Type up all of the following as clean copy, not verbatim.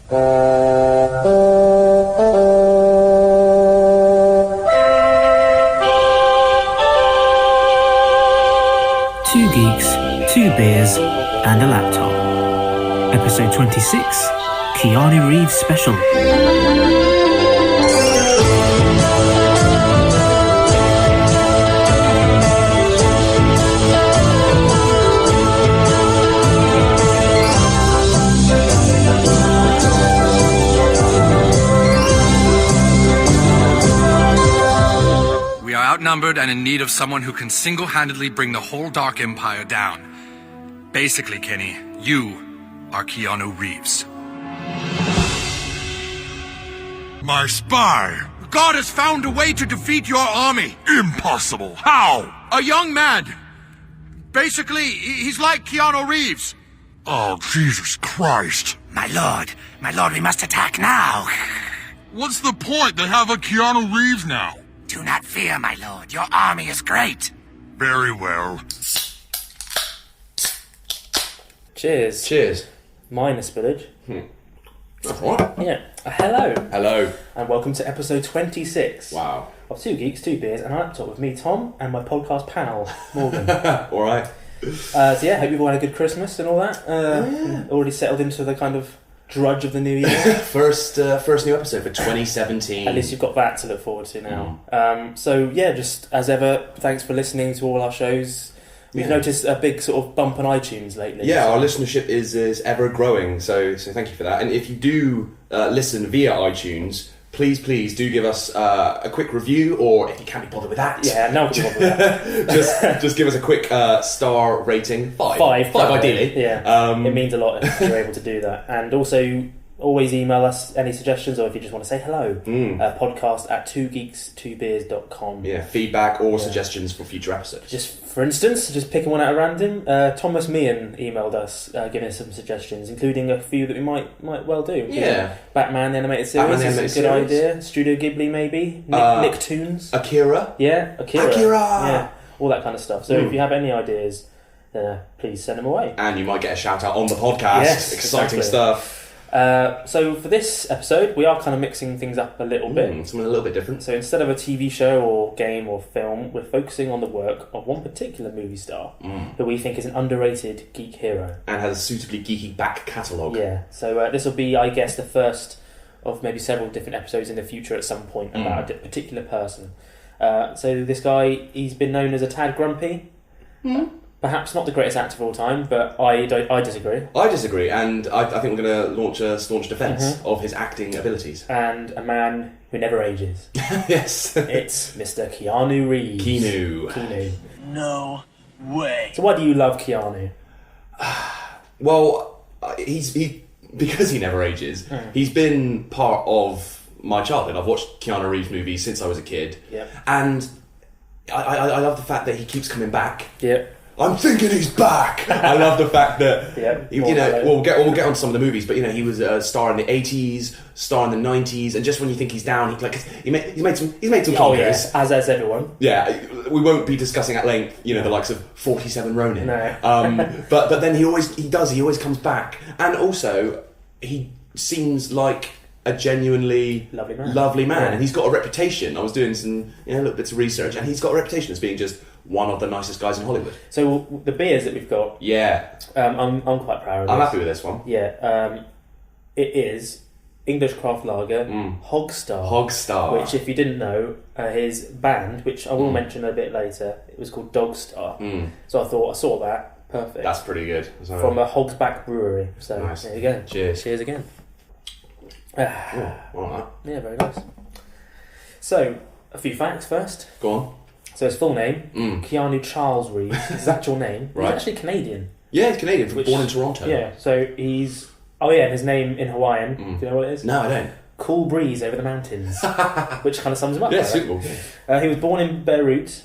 Two geeks, two beers, and a laptop. Episode 26, Keanu Reeves special. We are outnumbered and in need of someone who can single-handedly bring the whole Dark Empire down. Basically, Kenny, you are Keanu Reeves. My spy! God has found a way to defeat your army. Impossible! How? A young man. Basically, he's like Keanu Reeves. Oh, Jesus Christ. My lord, we must attack now. What's the point? They have a Keanu Reeves now. Do not fear, my lord. Your army is great. Very well. Cheers. Cheers. Minus spillage. That's right. Yeah. Hello. Hello. And welcome to episode 26. Wow. Of Two Geeks, Two Beers, and a Laptop with me, Tom, and my podcast pal, Morgan. All right. So yeah, hope you've all had a good Christmas and all that. Already settled into the kind of drudge of the new year. First new episode for 2017. At least you've got that to look forward to now. So yeah, just as ever, thanks for listening to all our shows. We've noticed a big sort of bump on iTunes lately. Yeah, so. our listenership is ever growing, so thank you for that. And if you do listen via iTunes, please do give us a quick review, or if you can't be bothered with that, no, can be bothered with that. just give us a quick star rating. Five ideally. Yeah, it means a lot if you're able to do that. And also, always email us any suggestions, or if you just want to say hello, podcast at twogeeks2beers.com. Yeah, feedback or suggestions for future episodes. Just for instance, just picking one out at random, Thomas Meehan emailed us giving us some suggestions, including a few that we might well do. Yeah. Batman the Animated Series is a good idea. Studio Ghibli maybe. Nicktoons. Akira. Yeah, Akira. Yeah. All that kind of stuff. So if you have any ideas, please send them away. And you might get a shout out on the podcast. Yes, exciting exactly. stuff. So for this episode, we are kind of mixing things up a little bit. Something a little bit different. So instead of a TV show or game or film, we're focusing on the work of one particular movie star who we think is an underrated geek hero. And has a suitably geeky back catalogue. Yeah, so this will be, I guess, the first of maybe several different episodes in the future at some point about a particular person. So this guy, he's been known as a tad grumpy. Perhaps not the greatest actor of all time, but I disagree. I disagree, and I think we're going to launch a staunch defence of his acting abilities. And a man who never ages. Yes. It's Mr. Keanu Reeves. Keanu. No way. So why do you love Keanu? Well, because he never ages, he's been part of my childhood. I've watched Keanu Reeves movies since I was a kid. Yep. And I love the fact that he keeps coming back. Yep. I'm thinking he's back. I love the fact that we'll get on some of the movies, but he was a star in the 80s, star in the 90s, and just when you think he's down, he's made some Oh yes, as everyone. Yeah, we won't be discussing at length, the likes of 47 Ronin. No. But then he always comes back, and also he seems like a genuinely lovely man, and he's got a reputation. I was doing some little bits of research, and he's got a reputation as being just one of the nicest guys in Hollywood. So the beers that we've got, I'm quite proud of this. I'm happy with this one. Yeah, it is English craft lager, Hogstar. Hogstar. Which, if you didn't know, his band, which I will mention a bit later, it was called Dogstar. So I saw that, perfect. That's pretty good. From a Hogsback brewery. So nice. There you go. Cheers again. All right. Yeah, very nice. So, a few facts first. Go on. So his full name, Keanu Charles Reeves, his actual name. Right. He's actually Canadian. Yeah, he's Canadian, born in Toronto. Yeah, so he's... Oh yeah, his name in Hawaiian, do you know what it is? No, I don't. Cool breeze over the mountains, which kind of sums him up. Yeah, right? suitable. He was born in Beirut,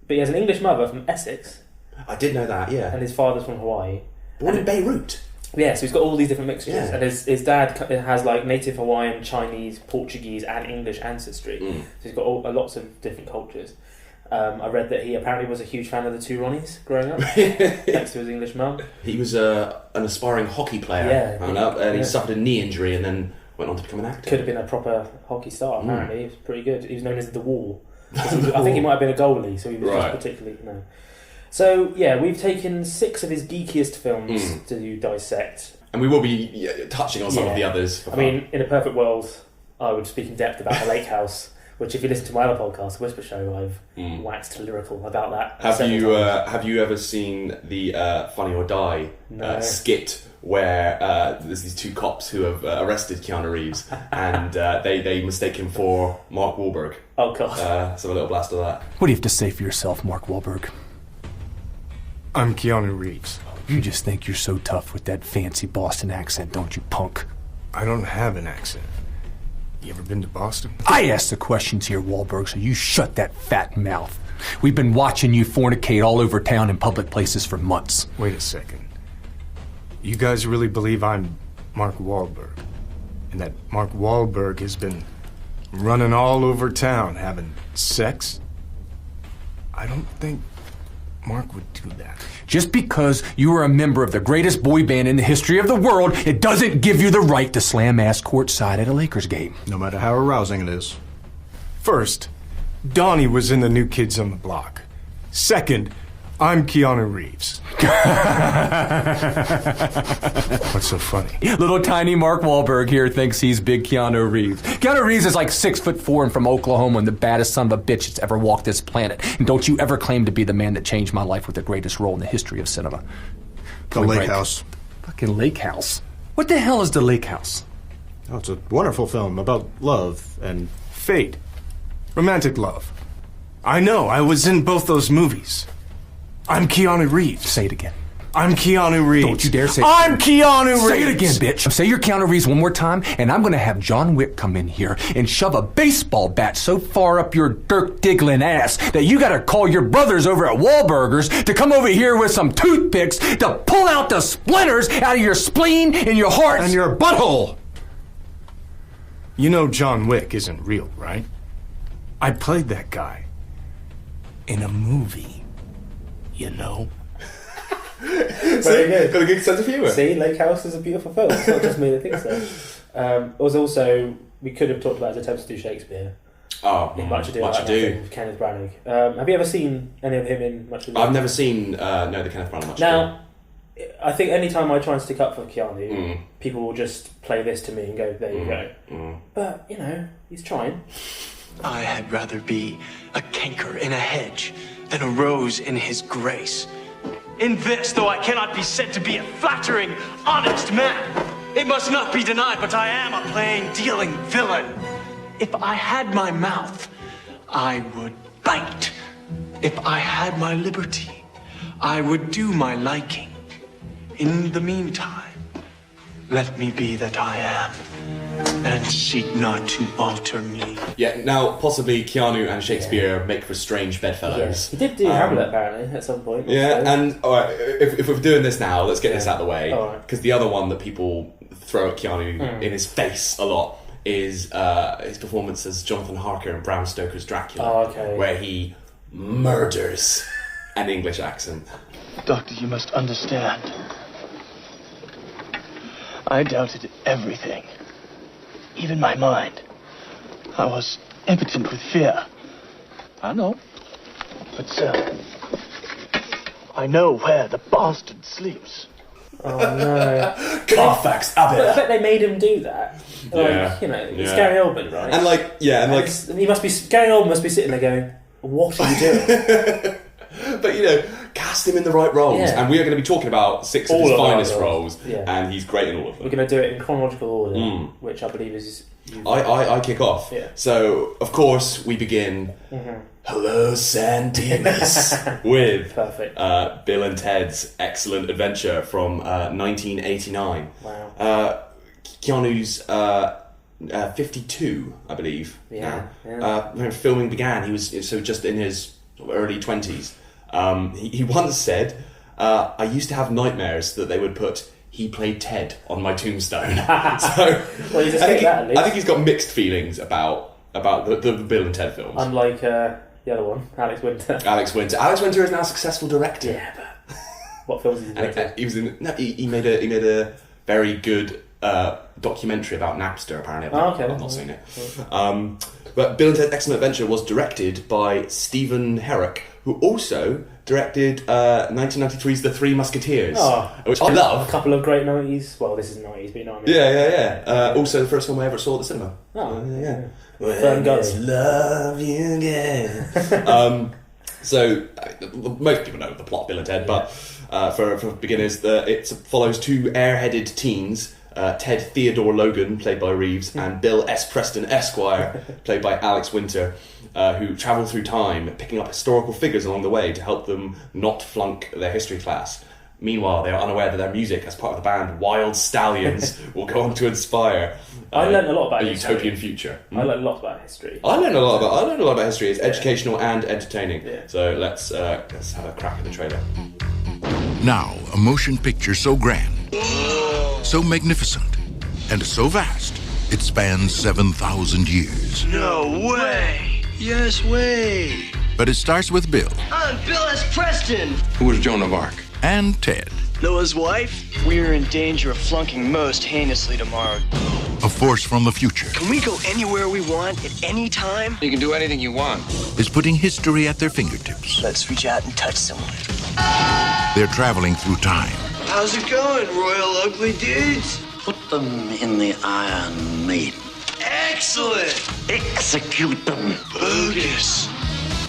but he has an English mother from Essex. I did know that, yeah. And his father's from Hawaii. Born in Beirut? Yeah, so he's got all these different mixtures. Yeah. And his dad has like native Hawaiian, Chinese, Portuguese and English ancestry. So he's got lots of different cultures. I read that he apparently was a huge fan of the two Ronnies growing up, thanks to his English mum. He was an aspiring hockey player, and he suffered a knee injury and then went on to become an actor. Could have been a proper hockey star, apparently. He was pretty good. He was known as The Wall. I think he might have been a goalie, so he was just particularly... No. So, yeah, we've taken 6 of his geekiest films to dissect. And we will be touching on some of the others. I mean, in a perfect world, I would speak in depth about The Lake House, which if you listen to my other podcast, Whisper Show, I've waxed lyrical about that. Have you ever seen the Funny or Die skit where there's these 2 cops who have arrested Keanu Reeves and they mistake him for Mark Wahlberg? Oh, God. So a little blast of that. What do you have to say for yourself, Mark Wahlberg? I'm Keanu Reeves. You just think you're so tough with that fancy Boston accent, don't you, punk? I don't have an accent. You ever been to Boston? I asked the questions here, Wahlberg, so you shut that fat mouth. We've been watching you fornicate all over town in public places for months. Wait a second. You guys really believe I'm Mark Wahlberg? And that Mark Wahlberg has been running all over town having sex? I don't think Mark would do that. Just because you are a member of the greatest boy band in the history of the world, it doesn't give you the right to slam ass courtside at a Lakers game. No matter how arousing it is. First, Donnie was in the New Kids on the Block. Second, I'm Keanu Reeves. What's so funny? Little tiny Mark Wahlberg here thinks he's big Keanu Reeves. Keanu Reeves is like 6'4" and from Oklahoma and the baddest son of a bitch that's ever walked this planet. And don't you ever claim to be the man that changed my life with the greatest role in the history of cinema. The Lake House. Fucking Lake House? What the hell is the Lake House? Oh, it's a wonderful film about love and fate. Romantic love. I know, I was in both those movies. I'm Keanu Reeves. Say it again. I'm Keanu Reeves. Don't you dare say it. I'm Keanu Reeves. Say it again, bitch. Say you're Keanu Reeves one more time, and I'm going to have John Wick come in here and shove a baseball bat so far up your Dirk Diggling ass that you got to call your brothers over at Wahlburgers to come over here with some toothpicks to pull out the splinters out of your spleen and your heart. And your butthole. You know John Wick isn't real, right? I played that guy in a movie. You know? Very good. Got a good sense of humour. See, Lake House is a beautiful film. It's not just me that thinks so. It was also, we could have talked about his attempts to do Shakespeare. In Much Ado About Nothing with Kenneth Branagh. Have you ever seen any of him in Much Ado? I've never seen the Kenneth Branagh Much Ado. Now, I think any time I try and stick up for Keanu, people will just play this to me and go, there you go. But, you know, he's trying. I had rather be a canker in a hedge than a rose in his grace. In this, though I cannot be said to be a flattering, honest man, it must not be denied, but I am a plain dealing villain. If I had my mouth, I would bite. If I had my liberty, I would do my liking. In the meantime, let me be that I am, and seek not to alter me. Yeah, now possibly Keanu and Shakespeare make for strange bedfellows. He did do Hamlet apparently at some point. Yeah, and alright, if we're doing this now, let's get this out of the way. Because the other one that people throw at Keanu in his face a lot is his performance as Jonathan Harker in Bram Stoker's Dracula, where he murders an English accent. Doctor, you must understand. I doubted everything. Even my mind. I was impotent with fear. I know. But sir, I know where the bastard sleeps. Oh no. Carfax I Abbott. bet they made him do that. Like, you know, it's Gary Oldman, right? And he must be. Gary Oldman must be sitting there going, "What are you doing?" But you know, cast him in the right roles, and we are going to be talking about 6 of his finest roles, and he's great in all of them. We're going to do it in chronological order, which I believe is. I kick off. Yeah. So of course we begin. Hello, San Dimas, with Bill and Ted's Excellent Adventure from 1989. Wow. Keanu's 52, I believe. When filming began, he was just in his early 20s. He once said, I used to have nightmares that they would put "he played Ted" on my tombstone. So well, I think he's got mixed feelings about the Bill and Ted films. Unlike The other one, Alex Winter. Alex Winter is now a successful director. Yeah, but what films has he directed? He was in. No, he made a very good documentary about Napster. Apparently, I've not seen it. But Bill and Ted's Excellent Adventure was directed by Stephen Herrick, who also directed 1993's The Three Musketeers, which I love. A couple of great 90s. Well, this is 90s, but you know what I mean. Yeah. Also, the first film I ever saw at the cinema. Yeah. When does love you again? So most people know the plot of Bill and Ted, but for beginners, it follows two airheaded teens. Ted Theodore Logan, played by Reeves, and Bill S. Preston Esquire, played by Alex Winter, who travel through time, picking up historical figures along the way to help them not flunk their history class. Meanwhile, they are unaware that their music, as part of the band Wild Stallions, will go on to inspire I learned a lot about a history. utopian future. I learned a lot about history. I learned a lot about history. It's educational and entertaining. Yeah. So let's have a crack at the trailer. Now, a motion picture so grand, so magnificent, and so vast, it spans 7,000 years. No way! Yes way! But it starts with Bill. I'm Bill S. Preston! Who was Joan of Arc? And Ted. Noah's wife? We're in danger of flunking most heinously tomorrow. A force from the future. Can we go anywhere we want at any time? You can do anything you want. Is putting history at their fingertips. Let's reach out and touch someone. They're traveling through time. How's it going, Royal Ugly Dudes? Put them in the Iron Maiden. Excellent! Execute them. Bogus.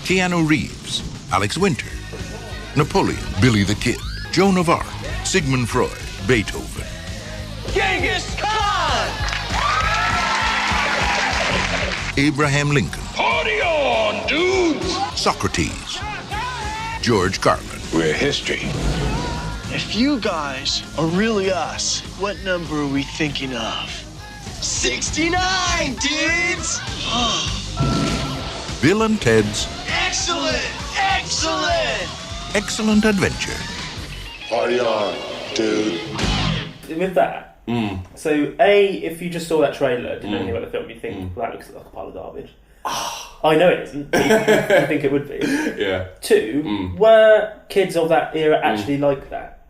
Keanu Reeves, Alex Winter, Napoleon, Billy the Kid, Joan of Arc, Sigmund Freud, Beethoven. Genghis Khan! Abraham Lincoln. Party on, dudes! Socrates. George Carlin. We're history. If you guys are really us, what number are we thinking of? 69, dudes! Bill and Ted's Excellent! Excellent! Excellent Adventure. Party on, dude. With that, so if you just saw that trailer, didn't know anything about the film, you think, well, that looks like a pile of garbage. I know it isn't. I think it would be. Yeah. Two, were kids of that era actually like that?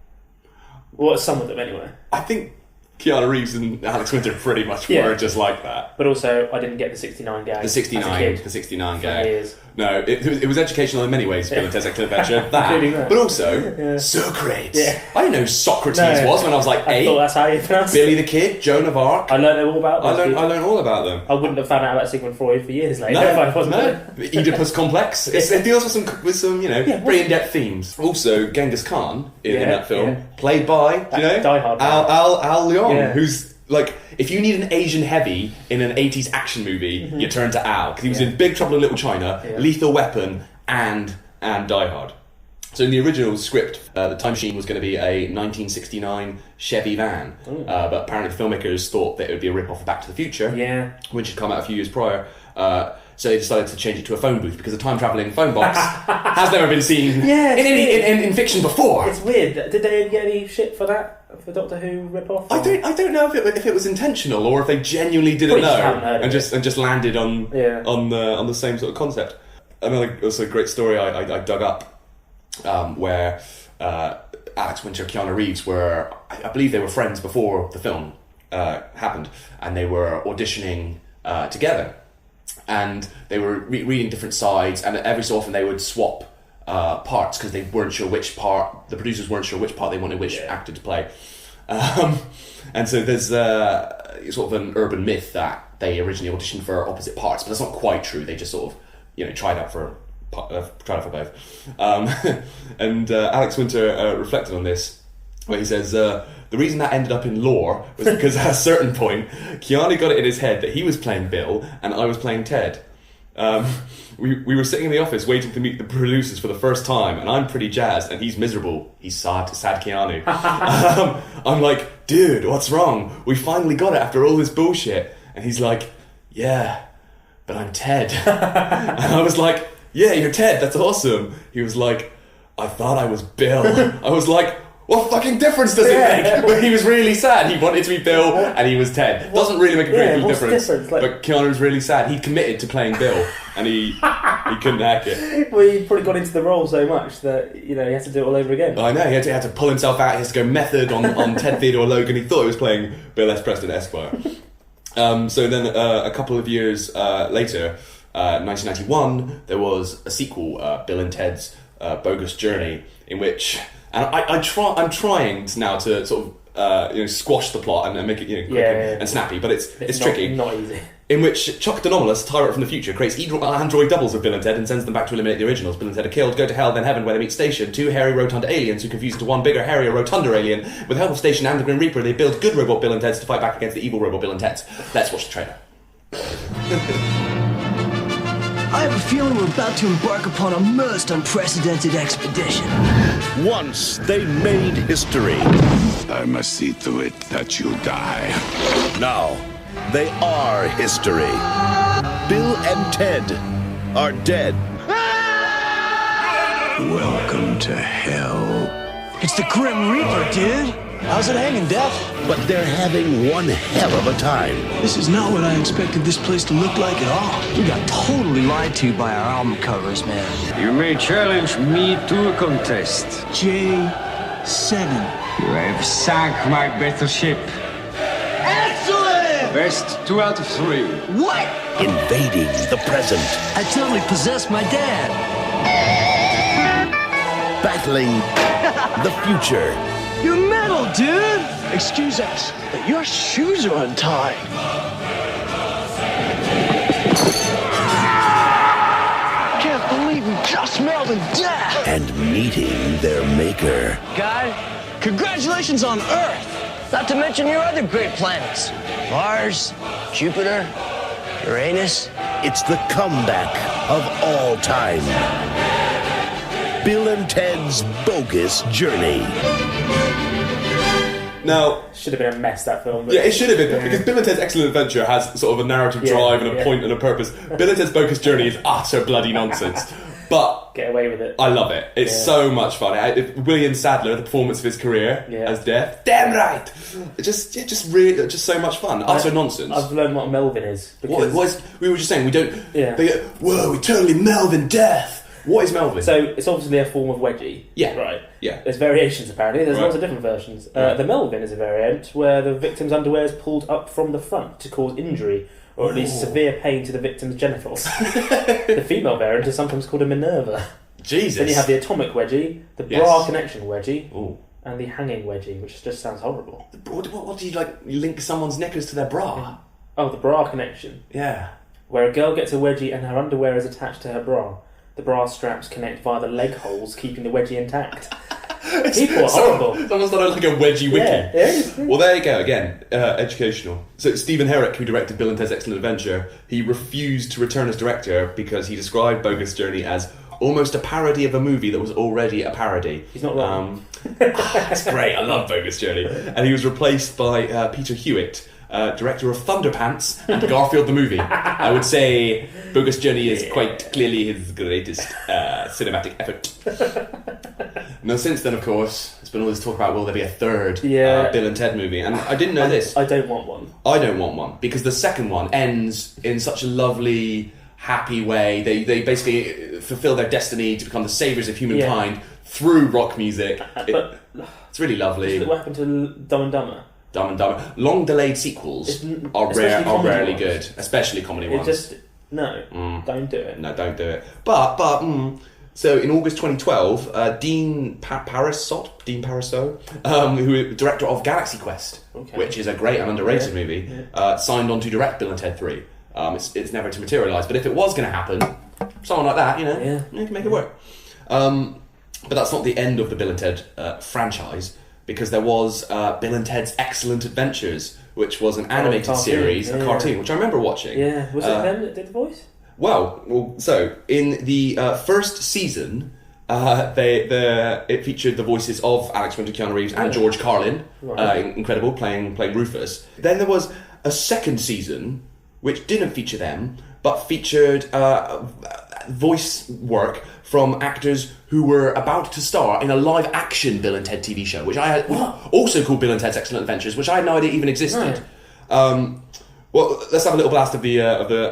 Well, some of them anyway. I think Keanu Reeves and Alex Winter pretty much were just like that. But also, I didn't get the 69 gag. The 69 gag. Years. No, it was educational in many ways, Bill and Ted's Excellent Adventure. That. But also, Socrates. Yeah. I didn't know who Socrates was when I was like 8. I thought that's how you pronounce it. Billy the Kid, Joan of Arc. I learned all about them. I learned all about them. I wouldn't have found out about Sigmund Freud for years later if I wasn't there. Oedipus complex. It deals with some pretty in-depth themes. Also, Genghis Khan in that film, played by Die Hard Al Leon, who's like, if you need an Asian heavy in an 80s action movie, you turn to Al, because he was in Big Trouble in Little China, Lethal Weapon, and Die Hard. So in the original script, the time machine was going to be a 1969 Chevy van, but apparently the filmmakers thought that it would be a rip-off of Back to the Future, which had come out a few years prior. So they decided to change it to a phone booth, because a time-travelling phone box has never been seen in fiction before. It's weird. Did they get any shit for that? For Doctor Who rip-off? I don't know if it was intentional or if they genuinely didn't know and just landed on the same sort of concept. Another also great story I dug up where Alex Winter and Keanu Reeves were, I believe they were friends before the film happened, and they were auditioning together. And they were reading different sides, and every so often they would swap parts because they weren't sure which part, the producers weren't sure which part they wanted which actor to play. And so there's sort of an urban myth that they originally auditioned for opposite parts, but that's not quite true. They just sort of, tried out for both. And Alex Winter reflected on this, where he says, the reason that ended up in lore was because at a certain point, Keanu got it in his head that he was playing Bill and I was playing Ted. We were sitting in the office waiting to meet the producers for the first time, and I'm pretty jazzed, and he's miserable. He's sad Keanu. I'm like, dude, what's wrong? We finally got it after all this bullshit. And he's like, yeah, but I'm Ted. And I was like, yeah, you're Ted, that's awesome. He was like, I thought I was Bill. I was like, what fucking difference does it make? But he was really sad. He wanted to be Bill and he was Ted. Doesn't really make a great deal of difference. But Keanu was really sad. He committed to playing Bill, and he He couldn't hack it. Well, he probably got into the role so much that, he had to do it all over again. I know, he had to pull himself out. He has to go method on Ted Theodore Logan. He thought he was playing Bill S. Preston Esquire. So then a couple of years later, 1991, there was a sequel, Bill and Ted's Bogus Journey, in which... And I'm trying now to sort of squash the plot and make it quick and snappy, but it's tricky. Not easy. In which Chuck the Anomalous, tyrant from the future, creates android doubles of Bill and Ted and sends them back to eliminate the originals. Bill and Ted are killed, go to hell, then heaven, where they meet Station, two hairy rotund aliens who confuse into one bigger, hairier, rotunda alien. With the help of Station and the Grim Reaper, they build good robot Bill and Teds to fight back against the evil robot Bill and Teds. Let's watch the trailer. I have a feeling we're about to embark upon a most unprecedented expedition. Once they made history. I must see to it that you die. Now, they are history. Bill and Ted are dead. Welcome to hell. It's the Grim Reaper, dude. How's it hanging, Death? But they're having one hell of a time. This is not what I expected this place to look like at all. We got totally lied to by our album covers, man. You may challenge me to a contest. J7. You have sunk my battleship. Excellent! Best 2 out of 3. What? Invading the present. I totally possessed my dad. Battling the future. You're metal, dude! Excuse us, but your shoes are untied. Can't believe we just melted death! And meeting their maker. Guy, congratulations on Earth! Not to mention your other great planets. Mars, Jupiter, Uranus. It's the comeback of all time. Bill and Ted's Bogus Journey. Now, should have been a mess, that film. Yeah, it should have been, because Bill and Ted's Excellent Adventure has sort of a narrative drive and a point and a purpose. Bill and Ted's Bogus Journey is utter bloody nonsense. But get away with it. I love it. It's so much fun. William Sadler, the performance of his career as Death, damn right. It's just so much fun. Utter nonsense. I've learned what Melvin is. Because we were just saying, we don't. They go, whoa, we totally Melvin Death. What is Melvin? So it's obviously a form of wedgie. Yeah. Right. Yeah. There's variations apparently. There's lots of different versions. The Melvin is a variant where the victim's underwear is pulled up from the front to cause injury or at least severe pain to the victim's genitals. The female variant is sometimes called a Minerva. Jesus. Then you have the atomic wedgie, the bra connection wedgie, and the hanging wedgie, which just sounds horrible. What do you link someone's knickers to their bra? Oh, the bra connection. Yeah. Where a girl gets a wedgie and her underwear is attached to her bra. The bra straps connect via the leg holes, keeping the wedgie intact. People are horrible. Someone's done like a wedgie wiki. Yeah. Well, there you go. Again, educational. So Stephen Herrick, who directed Bill and Ted's Excellent Adventure, he refused to return as director because he described Bogus Journey as almost a parody of a movie that was already a parody. He's not wrong. That's great. I love Bogus Journey. And he was replaced by Peter Hewitt, director of Thunderpants and Garfield the Movie. I would say Bogus Journey is quite clearly his greatest cinematic effort. Now, since then, of course, there's been all this talk about will there be a third Bill and Ted movie, and I didn't know this. I don't want one. I don't want one because the second one ends in such a lovely, happy way. They basically fulfill their destiny to become the saviors of humankind through rock music. It's really lovely. What happened to Dumb and Dumber? Dumb and Dumber. Long delayed sequels are rarely good, especially comedy ones. Don't do it. No, don't do it. But so in August 2012, Dean Parisot, who director of Galaxy Quest, which is a great and underrated movie, signed on to direct Bill and Ted 3. It's never to materialise, but if it was going to happen, someone like that, you can make it work. But that's not the end of the Bill and Ted franchise, because there was Bill and Ted's Excellent Adventures, which was an animated series, a cartoon, which I remember watching. Yeah, was it them that did the voice? Well, so in the first season, it featured the voices of Alex Winter, Keanu Reeves, and George Carlin, incredible, playing Rufus. Then there was a second season which didn't feature them, but featured voice work from actors who were about to star in a live-action Bill and Ted TV show, which I had also called Bill and Ted's Excellent Adventures, which I had no idea even existed. Well, let's have a little blast of the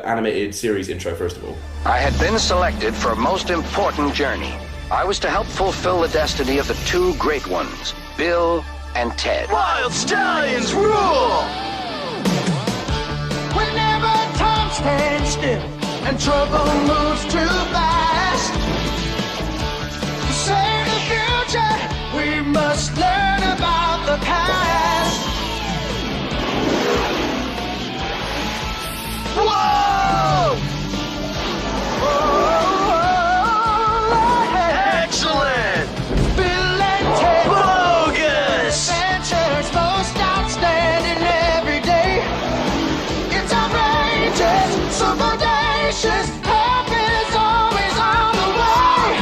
animated series intro first of all. I had been selected for a most important journey. I was to help fulfill the destiny of the two great ones, Bill and Ted. Wild stallions rule! Whenever time stands still and trouble moves too fast, to save the future, we must learn about the past. Whoa! Excellent! Bill and Ted. Bogus! Adventures most outstanding every day. It's outrageous, so bodacious. Help is always on the way.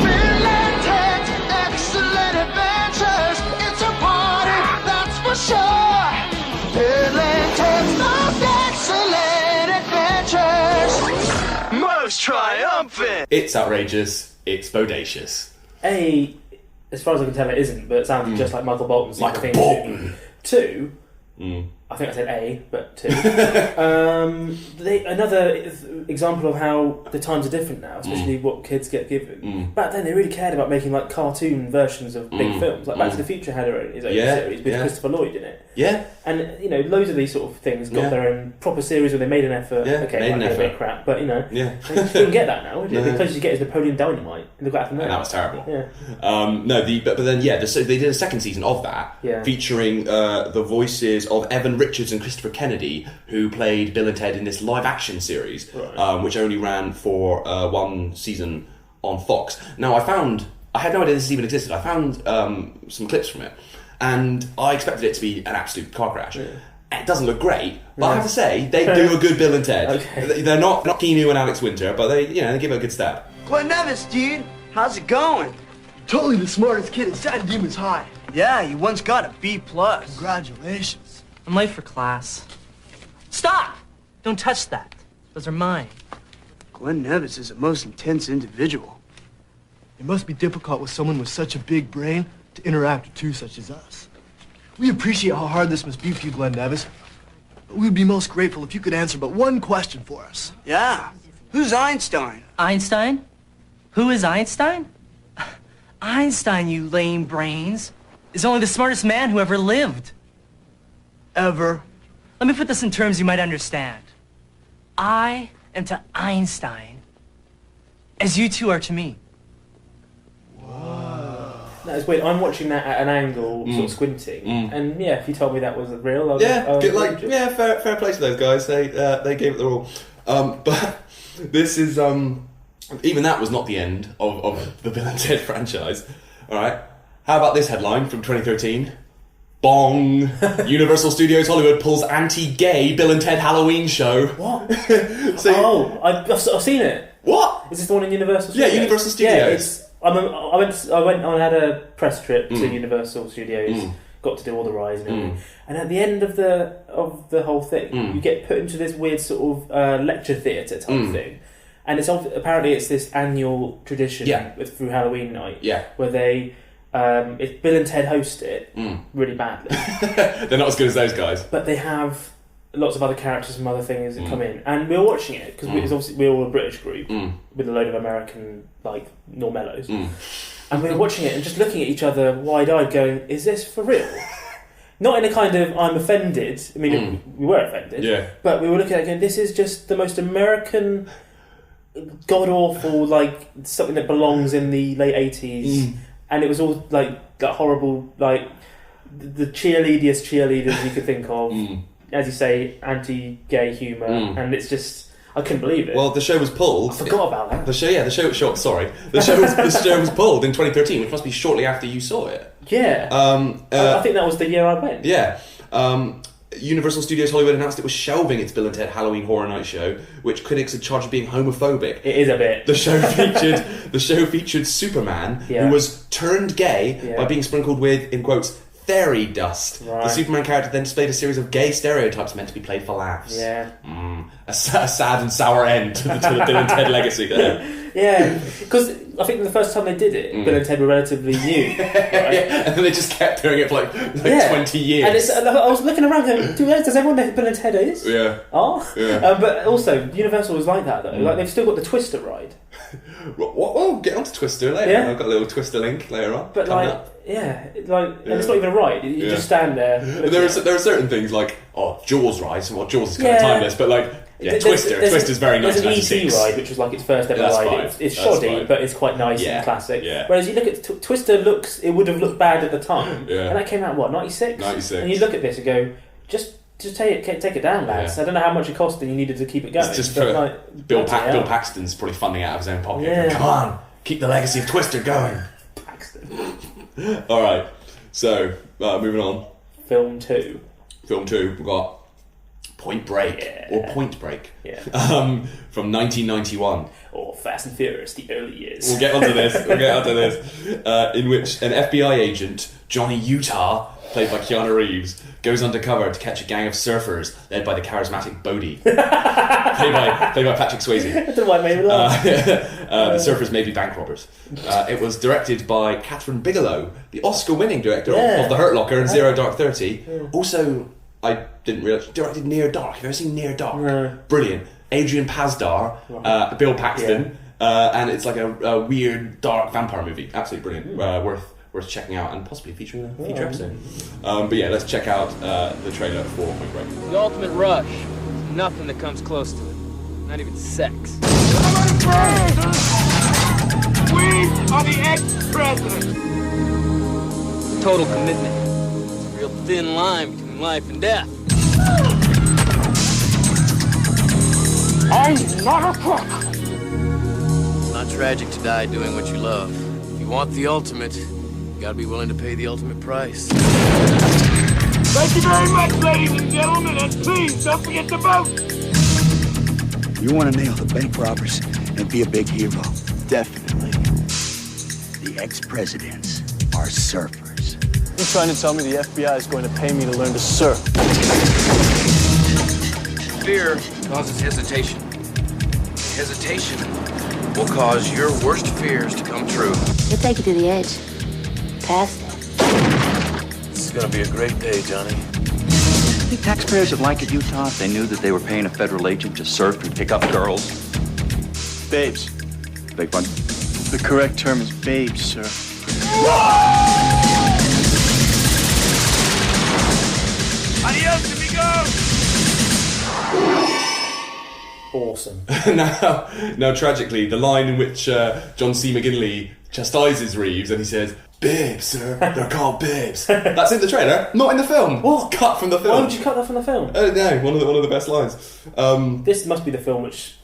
Bill and Ted's excellent adventures. It's a party, that's for sure. Bill and Ted's most excellent adventures. Most triumphant! It's outrageous. It's bodacious. As far as I can tell, it isn't, but it sounds just like Michael Bolton's Michael thing. Bolton. 2, I think I said A, but 2. Another example of how the times are different now, especially what kids get given. Back then, they really cared about making like cartoon versions of big films. Like Back to the Future had his own series with Christopher Lloyd in it. Yeah. And, you know, loads of these sort of things got their own proper series where they made an effort. Yeah, okay, made an a effort. bit of crap, but, you know, Yeah. you couldn't get that now, would you? No. The closest you get is Napoleon Dynamite. And look what happened there. And that was terrible. Yeah. But then so they did a second season of that, featuring the voices of Evan Richards and Christopher Kennedy, who played Bill and Ted in this live action series, which only ran for one season on Fox. Now I had no idea this even existed. I found some clips from it, and I expected it to be an absolute car crash. Yeah. It doesn't look great, but I have to say they do a good Bill and Ted. Okay. They're not Keanu and Alex Winter, but they give it a good stab. Glenn Nevis, dude. How's it going? Totally the smartest kid in San Dimas High. Yeah, you once got a B+. Congratulations. I'm late for class. Stop! Don't touch that. Those are mine. Glenn Nevis is a most intense individual. It must be difficult with someone with such a big brain to interact with two such as us. We appreciate how hard this must be for you, Glenn Nevis. But we'd be most grateful if you could answer but one question for us. Yeah. Who's Einstein? Einstein? Who is Einstein? Einstein, you lame brains, is only the smartest man who ever lived. Ever. Let me put this in terms you might understand. I am to Einstein as you two are to me. That's weird. I'm watching that at an angle, sort of squinting, and if you told me that was real, I'd fair play to those guys. They gave it their all. But this is even that was not the end of the Bill and Ted franchise. All right, how about this headline from 2013? Bong! Universal Studios Hollywood pulls anti-gay Bill and Ted Halloween show. What? I've seen it. What? Is this the one in Universal Studios? Yeah, Universal Studios. I went on had a press trip to Universal Studios, got to do all the rides and everything. And at the end of the whole thing, you get put into this weird sort of lecture theatre type thing. And apparently it's this annual tradition through Halloween night where they if Bill and Ted host it really badly. They're not as good as those guys. But they have lots of other characters from other things that come in, and we were watching it because we're all a British group with a load of American Normellos, and we were watching it and just looking at each other wide-eyed, going, "Is this for real?" Not in a kind of I'm offended. I mean, we were offended, but we were looking at it going, "This is just the most American, god awful, something that belongs in the late '80s," and it was all that horrible, the cheerleaders you could think of. As you say, anti-gay humour, and it's just I couldn't believe it. Well, the show was pulled. I forgot about that. The show was pulled in 2013, which must be shortly after you saw it. Yeah. I think that was the year I went. Yeah. Universal Studios Hollywood announced it was shelving its Bill and Ted Halloween Horror Night show, which critics had charged of being homophobic. It is a bit. The show featured Superman, who was turned gay by being sprinkled with, in quotes, fairy dust. Right. The Superman character then displayed a series of gay stereotypes meant to be played for laughs. Yeah. bam, a sad and sour end to the Bill and Ted legacy there. Yeah, because I think the first time they did it, Bill and Ted were relatively new. Right? And then they just kept doing it for like 20 years. And I was looking around going, does everyone know who Bill and Ted is? Yeah. Oh? Yeah. But also, Universal was like that though. Like they've still got the Twister ride. We'll get onto Twister later. Yeah. I've got a little Twister link later on. But like, and it's not even a ride. You just stand there. There are certain things like, Jaws ride. So, Jaws is kind of timeless, but like, Twister's very nice. There's an ET ride, which was like its first ever ride. It's shoddy, but it's quite nice and classic. Yeah. Whereas you look at Twister, it would have looked bad at the time. Yeah. And that came out, 96? 96. And you look at this and go, just take it down, lads. Yeah. I don't know how much it cost and you needed to keep it going. It's just but for Bill Paxton's probably funding out of his own pocket. Yeah. Come on, keep the legacy of Twister going. Paxton. All right, so moving on. Film 2. We've got Point Break from 1991. Or Fast and Furious, the early years. We'll get onto this. In which an FBI agent, Johnny Utah, played by Keanu Reeves, goes undercover to catch a gang of surfers led by the charismatic Bodie, played by Patrick Swayze. I don't know why I made me laugh. The surfers may be bank robbers. It was directed by Catherine Bigelow, the Oscar-winning director of The Hurt Locker and Zero Dark 30. Yeah. Also, I didn't realise, directed Near Dark. Have you ever seen Near Dark? No. Brilliant. Adrian Pasdar, Bill Paxton, and it's like a weird, dark vampire movie. Absolutely brilliant. Worth checking out and possibly featuring a future episode. But yeah, let's check out the trailer for Point Break. The ultimate rush. Nothing that comes close to it. Not even sex. We are the ex-president. Total commitment. It's a real thin line between life and death. I'm not a crook. It's not tragic to die doing what you love. If you want the ultimate, you gotta be willing to pay the ultimate price. Thank you very much, ladies and gentlemen, and please don't forget to vote. You want to nail the bank robbers and be a big hero? Definitely. The ex-presidents are surfers. You're trying to tell me the FBI is going to pay me to learn to surf? Fear causes hesitation. Hesitation will cause your worst fears to come true. You'll take it to the edge. Past it. This is gonna be a great day, Johnny. I think taxpayers would like it, Utah, if they knew that they were paying a federal agent to surf and pick up girls. Babes. Beg pardon? The correct term is babes, sir. Adios, amigos! Awesome. now, tragically, the line in which John C. McGinley chastises Reeves and he says, "Babes, sir, they're called babes." That's in the trailer, not in the film. What? It's cut from the film. Why would you cut that from the film? No, one of the best lines. This must be the film which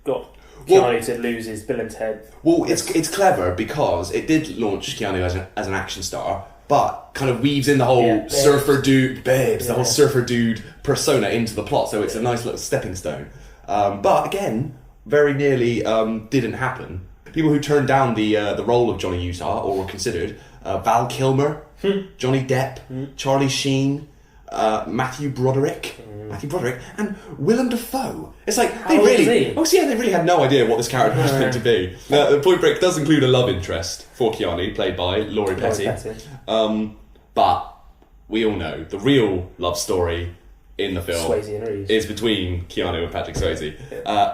got Keanu to lose his Bill and Ted. Well, it's clever because it did launch Keanu as an action star, but kind of weaves in the whole surfer dude, the whole surfer dude persona into the plot. So it's a nice little stepping stone. But again, very nearly didn't happen. People who turned down the role of Johnny Utah or were considered Val Kilmer, Johnny Depp, Charlie Sheen, Matthew Broderick, and Willem Dafoe. It's like they really had no idea what this character was meant to be. Now, Point Break does include a love interest for Keanu, played by Laurie Petty. But we all know the real love story in the film is between Keanu and Patrick Swayze.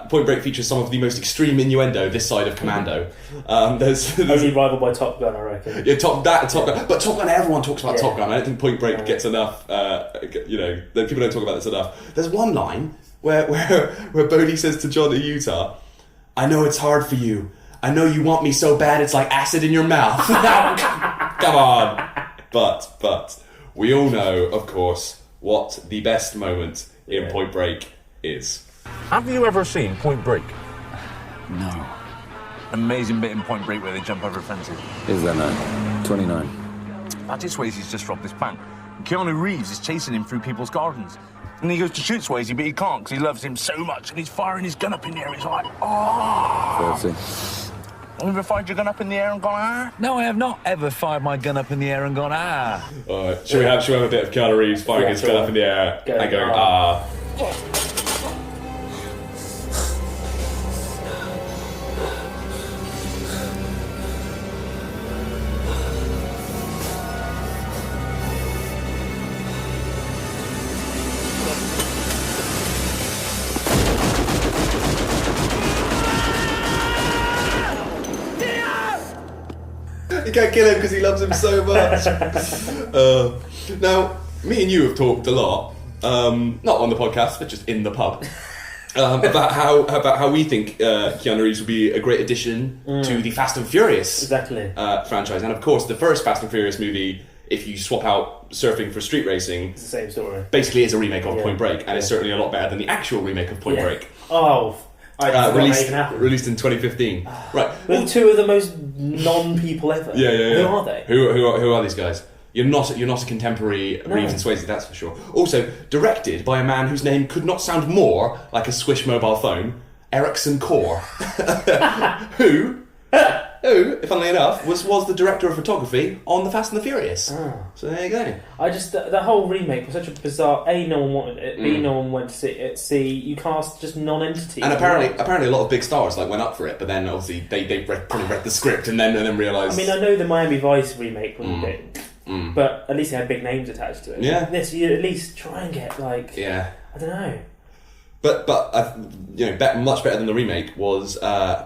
Point Break features some of the most extreme innuendo this side of Commando. There's only rivaled by Top Gun, I reckon. Yeah, Top Gun. But Top Gun, everyone talks about Top Gun. I don't think Point Break gets enough. People don't talk about this enough. There's one line where Bodie says to Johnny Utah, "I know it's hard for you. I know you want me so bad it's like acid in your mouth." Come on. But we all know, of course, what the best moment in Point Break is. Have you ever seen Point Break? No. Amazing bit in Point Break where they jump over fences. Is there now? 29. Patrick Swayze's just robbed this bank. Keanu Reeves is chasing him through people's gardens. And he goes to shoot Swayze, but he can't because he loves him so much. And he's firing his gun up in the air. He's like, oh. 30. Have you ever fired your gun up in the air and gone, ah? No, I have not ever fired my gun up in the air and gone, ah. Alright, should we have a bit of Keanu Reeves firing his gun up in the air and going, ah? can't kill him because he loves him so much. Now, me and you have talked a lot, not on the podcast, but just in the pub, about how we think Keanu Reeves would be a great addition to the Fast and Furious franchise. And of course, the first Fast and Furious movie, if you swap out surfing for street racing, it's the same story. Basically, it's a remake of Point Break, and it's certainly a lot better than the actual remake of Point Break. Oh, released in 2015. Right, well, two of the most non-people ever. Yeah. Who are they? Who are these guys? You're not a contemporary Reeves and Swayze, that's for sure. Also, directed by a man whose name could not sound more like a Swish mobile phone, Ericsson Core, who, funnily enough, was the director of photography on The Fast and the Furious. So there you go. I just the whole remake was such a bizarre. A, no one wanted it. B, no one went to see it. C, you cast just non-entities. And apparently, a lot of big stars went up for it, but then obviously they probably read the script and then realised. I mean, I know the Miami Vice remake was a bit. But at least it had big names attached to it. Yeah. This, you at least try and get I don't know. But much better than the remake was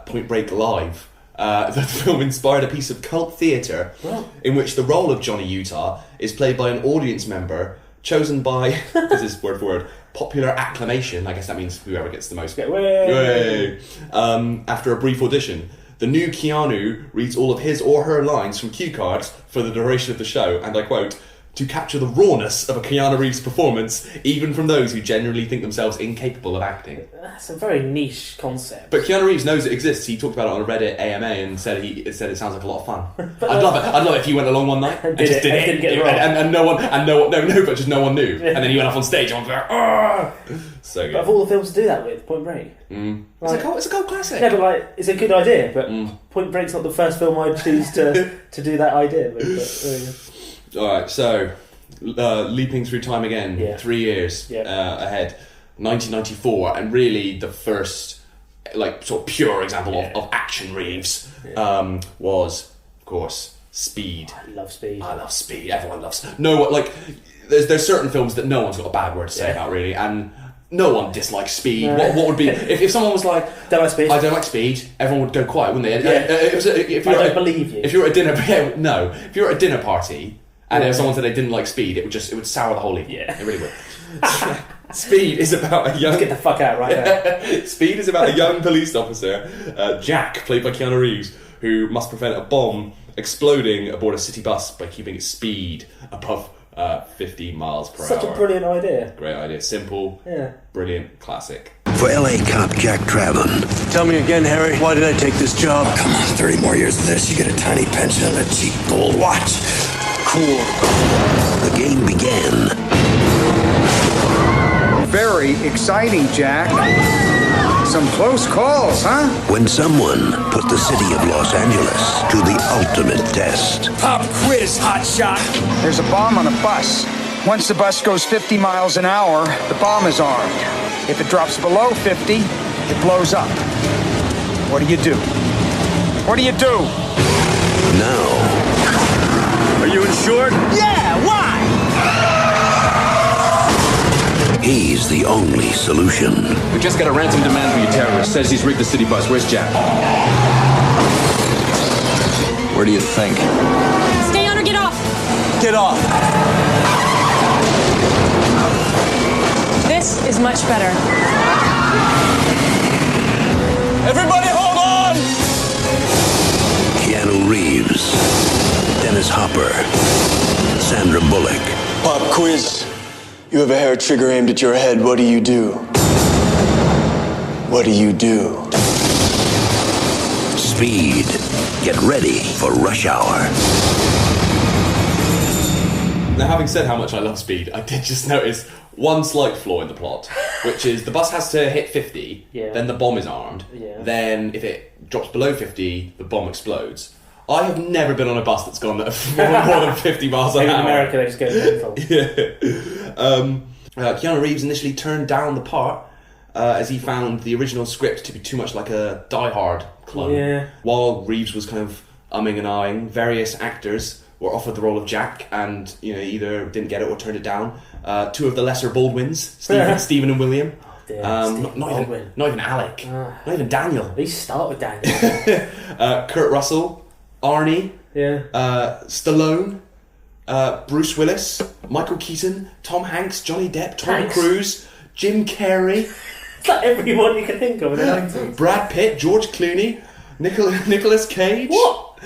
Point Break Live. The film inspired a piece of cult theatre in which the role of Johnny Utah is played by an audience member chosen by, this is word for word, popular acclamation. I guess that means whoever gets the most. After a brief audition. The new Keanu reads all of his or her lines from cue cards for the duration of the show, and I quote, to capture the rawness of a Keanu Reeves performance, even from those who genuinely think themselves incapable of acting. That's a very niche concept. But Keanu Reeves knows it exists. He talked about it on a Reddit AMA and said it sounds like a lot of fun. I'd love it if you went along one night and just did it, didn't get it wrong. and no one but just no one knew, and then he went off on stage and was like, "Ah!" So good. But of all the films to do that with, Point Break. It's a cult classic. Yeah, but it's a good idea. But Point Break's not the first film I'd choose to do that idea. But Alright, so leaping through time again, 3 years ahead, 1994, and really the first sort of pure example of action Reeves was, of course, Speed. I love Speed. Everyone loves. There's certain films that no one's got a bad word to say about, really, and no one dislikes Speed. No. What would be if someone was like, "Don't like Speed"? I don't like Speed. Everyone would go quiet, wouldn't they? I don't believe you. If you're at a dinner, if you're at a dinner party and if someone said they didn't like Speed, it would sour the whole evening. Yeah, it really would. Speed is about a young. Let's get the fuck out right now. Speed is about a young police officer, Jack, played by Keanu Reeves, who must prevent a bomb exploding aboard a city bus by keeping its speed above 50 miles per hour. Such a brilliant idea. Great idea. Simple. Brilliant. Classic. For LA cop Jack Traven. Tell me again, Harry, why did I take this job? Come on, 30 more years of this, you get a tiny pension and a cheap gold watch. Cool. The game began. Very exciting, Jack. Some close calls, huh? When someone put the city of Los Angeles to the ultimate test. Pop quiz, hotshot. There's a bomb on a bus. Once the bus goes 50 miles an hour, the bomb is armed. If it drops below 50, it blows up. What do you do? What do you do? Now. Are you insured? Yeah, why? He's the only solution. We just got a ransom demand from your terrorist. Says he's rigged the city bus. Where's Jack? Where do you think? Stay on or get off. Get off. This is much better. Everybody hold on! Keanu Reeves, Dennis Hopper, Sandra Bullock. Pop quiz. You have a hair trigger aimed at your head. What do you do? What do you do? Speed. Get ready for rush hour. Now, having said how much I love Speed, I did just notice one slight flaw in the plot, which is the bus has to hit 50, then the bomb is armed, then if it drops below 50, the bomb explodes. I have never been on a bus that's gone more than 50 miles an hour. In America, they just go mental. Keanu Reeves initially turned down the part as he found the original script to be too much like a Die Hard clone. Yeah. While Reeves was kind of umming and ahhing, various actors were offered the role of Jack and either didn't get it or turned it down. Two of the lesser Baldwins, Stephen and William. Not even Alec. Not even Daniel. At least start with Daniel. Kurt Russell, Arnie, Yeah. Stallone, Bruce Willis, Michael Keaton, Tom Hanks, Johnny Depp, Tom Cruise, Jim Carrey. It's like everyone you can think of in the 90s. Brad Pitt, George Clooney, Nicolas Cage. What?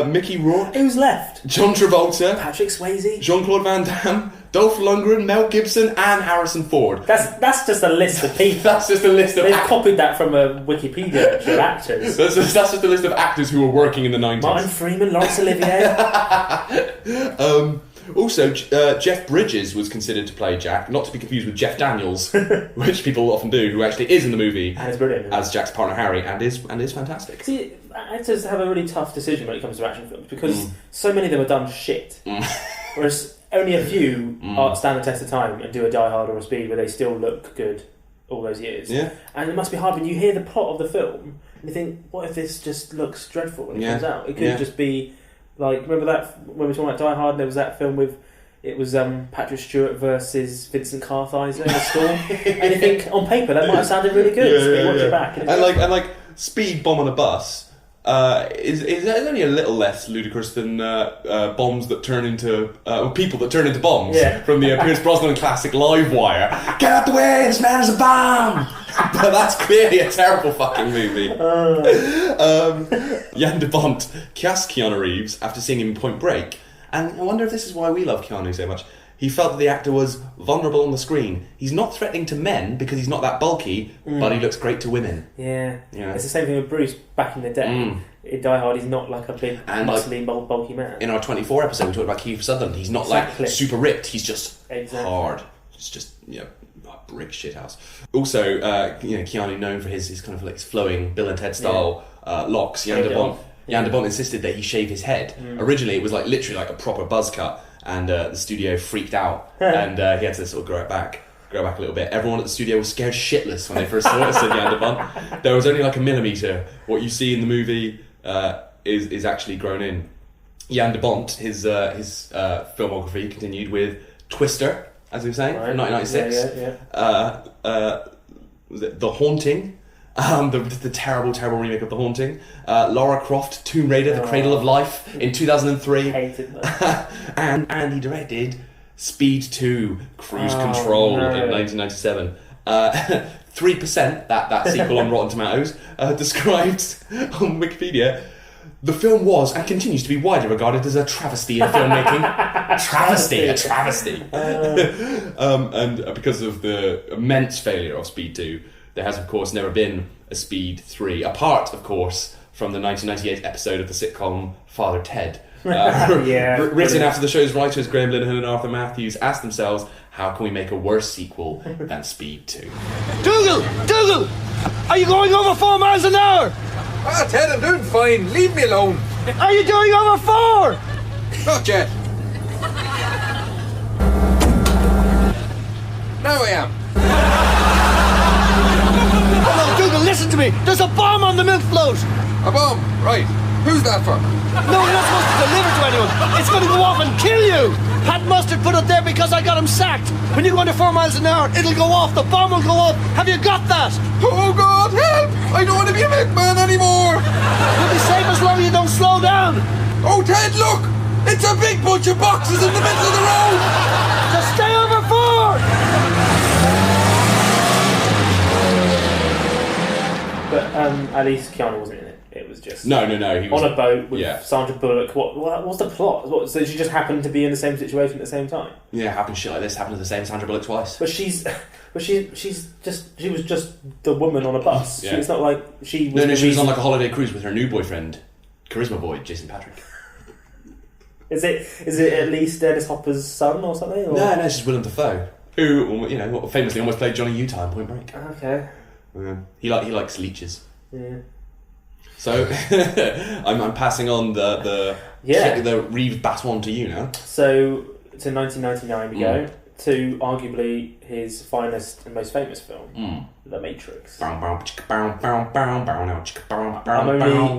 Mickey Rourke. Who's left? John Travolta. Patrick Swayze. Jean-Claude Van Damme. Dolph Lundgren, Mel Gibson, and Harrison Ford. That's just a list of people. That's just a list of... They've copied that from a Wikipedia of actors. That's just a list of actors who were working in the 90s. Martin Freeman, Laurence Olivier. Also, Jeff Bridges was considered to play Jack, not to be confused with Jeff Daniels, which people often do, who actually is in the movie and is brilliant as Jack's partner Harry, and is fantastic. See, actors have a really tough decision when it comes to action films because so many of them are done shit, whereas only a few stand the test of time and do a Die Hard or a Speed where they still look good all those years. Yeah. And it must be hard when you hear the plot of the film and you think, what if this just looks dreadful when it comes out? It could just be like, remember that when we were talking about Die Hard, there was that film with Patrick Stewart versus Vincent Kartheiser in a storm, and you think on paper that might have sounded really good. So you watch it back, and like Speed Bomb on a Bus is only a little less ludicrous than bombs that turn into people that turn into bombs from the Pierce Brosnan classic Live Wire. Get out the way! This man is a bomb. But that's clearly a terrible fucking movie. Jan de Bont cast Keanu Reeves after seeing him in Point Break, and I wonder if this is why we love Keanu so much. He felt that the actor was vulnerable on the screen. He's not threatening to men because he's not that bulky, but he looks great to women. Yeah. It's the same thing with Bruce back in the day. In Die Hard, he's not like a big, muscly, bulky man. In our 24 episode, we talked about Kiefer Sutherland. He's not like super ripped. He's just hard. It's just a brick shithouse. Also, Keanu known for his kind of like flowing Bill and Ted style locks. Jan de Bont insisted that he shave his head. Originally, it was like literally like a proper buzz cut. And the studio freaked out, and he had to sort of grow it back a little bit. Everyone at the studio was scared shitless when they first saw it, said Jan de Bont. There was only like a millimetre. What you see in the movie is actually grown in. Jan de Bont, his filmography continued with Twister, as we were saying, from 1996. Was it The Haunting? The terrible remake of The Haunting. Lara Croft, Tomb Raider, The Cradle of Life in 2003. Hated that. and he directed Speed 2, Cruise Control in 1997. 3%, that sequel on Rotten Tomatoes, described on Wikipedia, the film was and continues to be widely regarded as a travesty in filmmaking. A travesty. And because of the immense failure of Speed 2, there has, of course, never been a Speed 3, apart, of course, from the 1998 episode of the sitcom Father Ted. Written after the show's writers, Graham Linehan and Arthur Matthews, asked themselves, how can we make a worse sequel than Speed 2? Dougal! Are you going over 4 miles an hour? Ah, Ted, I'm doing fine. Leave me alone. Are you doing over 4? Not yet. Now I am. Oh no, Dougal, listen to me. There's a bomb on the milk float. A bomb? Right. Who's that for? No, you're not supposed to deliver to anyone. It's going to go off and kill you. Pat Mustard put it there because I got him sacked. When you go under 4 miles an hour, it'll go off. The bomb will go off. Have you got that? Oh God, help! I don't want to be a milkman anymore. You'll be safe as long as you don't slow down. Oh, Ted, look! It's a big bunch of boxes in the middle of the road. Just stay over 4. But at least Keanu wasn't in it. It was just no. He was on a boat with Sandra Bullock. What was the plot? So she just happened to be in the same situation at the same time. Yeah, happened shit like this happened to the same Sandra Bullock twice. But she was just the woman on a bus. Yeah. It's not like she was. No, she was on like a holiday cruise with her new boyfriend, Charisma Boy, Jason Patrick. Is it at least Dennis Hopper's son or something? Or? No, it's just Willem Dafoe, who famously almost played Johnny Utah in Point Break. Okay. He likes leeches. Yeah. So I'm passing on the Reeves baton to you now. So to 1999 we go to arguably his finest and most famous film, The Matrix. I'm only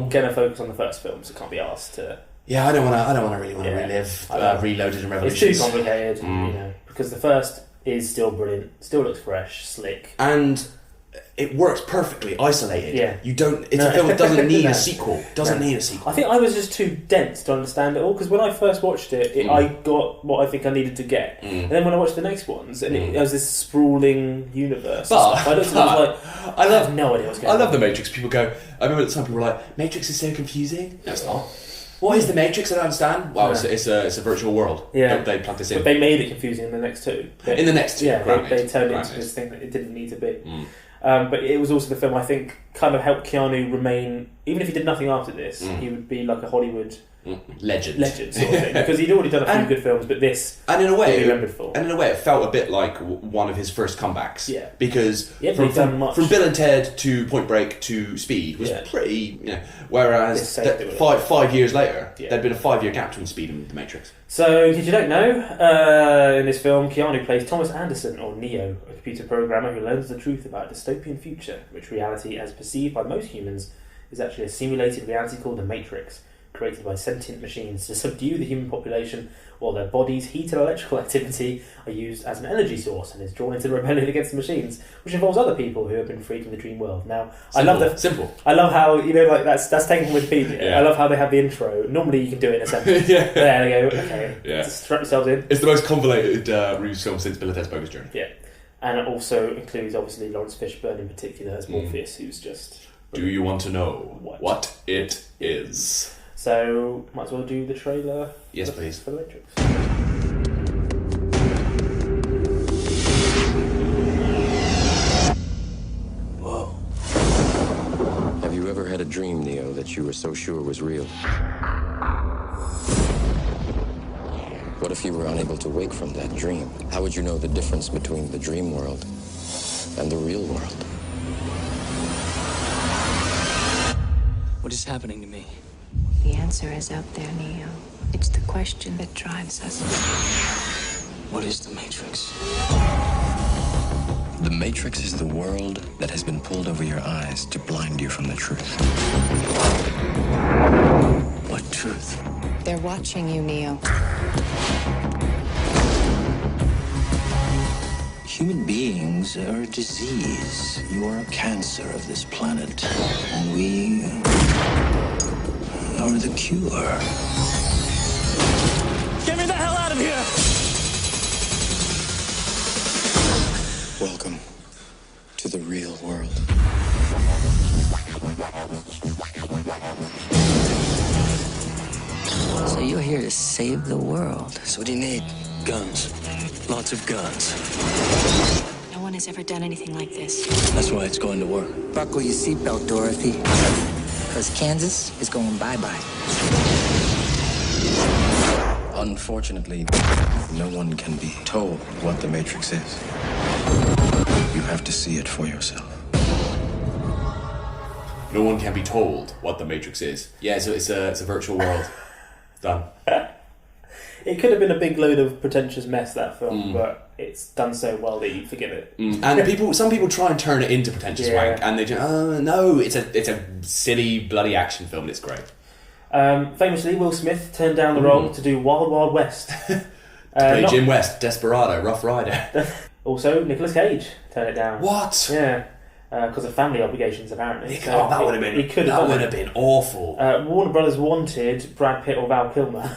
gonna focus on the first film, so can't be asked to. Yeah, I don't really want to relive Reloaded and Revolutions. It's too complicated, because the first is still brilliant, still looks fresh, slick, and it works perfectly isolated. Yeah. You don't. It's a film that doesn't need a sequel. Doesn't need a sequel. I think I was just too dense to understand it all, because when I first watched it, I got what I think I needed to get, and then when I watched the next ones, and it was this sprawling universe. But I looked at it and was like, I have no idea what's going on. I love The Matrix. People go. I remember at the time people were like, "Matrix is so confusing." No, it's not. What is The Matrix? I don't understand. Well, it's a virtual world. Yeah, they plugged this in. But they made it confusing in the next two. In the next two, yeah, granted, they turned it into this thing that it didn't need to be. But it was also the film I think kind of helped Keanu remain. Even if he did nothing after this, he would be like a Hollywood legend sort of thing, because he'd already done a few good films, but this and in a way, he'd be remembered for. And in a way, it felt a bit like one of his first comebacks. Yeah, because from Bill and Ted to Point Break to Speed was pretty. Whereas 5 years later, there'd been a 5-year gap between Speed and The Matrix. So, if you don't know, in this film, Keanu plays Thomas Anderson, or Neo, a computer programmer who learns the truth about a dystopian future, which reality, as perceived by most humans, is actually a simulated reality called the Matrix, created by sentient machines to subdue the human population while their bodies' heat and electrical activity are used as an energy source and is drawn into the rebellion against the machines, which involves other people who have been freed from the dream world. Now, I love how, that's taken from Wikipedia. Yeah. I love how they have the intro. Normally you can do it in a sentence. There they go, okay, just strap yourselves in. It's the most convoluted Reeves film since Bill and Ted's Bogus Journey. Yeah. And it also includes, obviously, Lawrence Fishburne in particular as Morpheus, who's just... Do you want to know what it is? So, might as well do the trailer. Yes, please. For The Matrix. Whoa. Have you ever had a dream, Neo, that you were so sure was real? What if you were unable to wake from that dream? How would you know the difference between the dream world and the real world? What is happening to me? The answer is out there, Neo. It's the question that drives us. What is the Matrix? The Matrix is the world that has been pulled over your eyes to blind you from the truth. What truth? They're watching you, Neo. Human beings are a disease. You are a cancer of this planet. And we are the cure. Get me the hell out of here! Welcome to the real world. So you're here to save the world. So what do you need? Guns. Lots of guns. No one has ever done anything like this. That's why it's going to work. Buckle your seatbelt, Dorothy. Because Kansas is going bye-bye. Unfortunately, no one can be told what the Matrix is. You have to see it for yourself. No one can be told what the Matrix is. Yeah, so it's a virtual world. Done. It could have been a big load of pretentious mess, that film, but it's done so well that you forgive it. And some people try and turn it into pretentious wank, and they just, no, it's a silly bloody action film. And it's great. Famously, Will Smith turned down the role to do Wild Wild West. To play Jim West, Desperado, Rough Rider. Also, Nicolas Cage turned it down. What? Yeah. Because of family obligations, apparently. That would have been awful. Warner Brothers wanted Brad Pitt or Val Kilmer.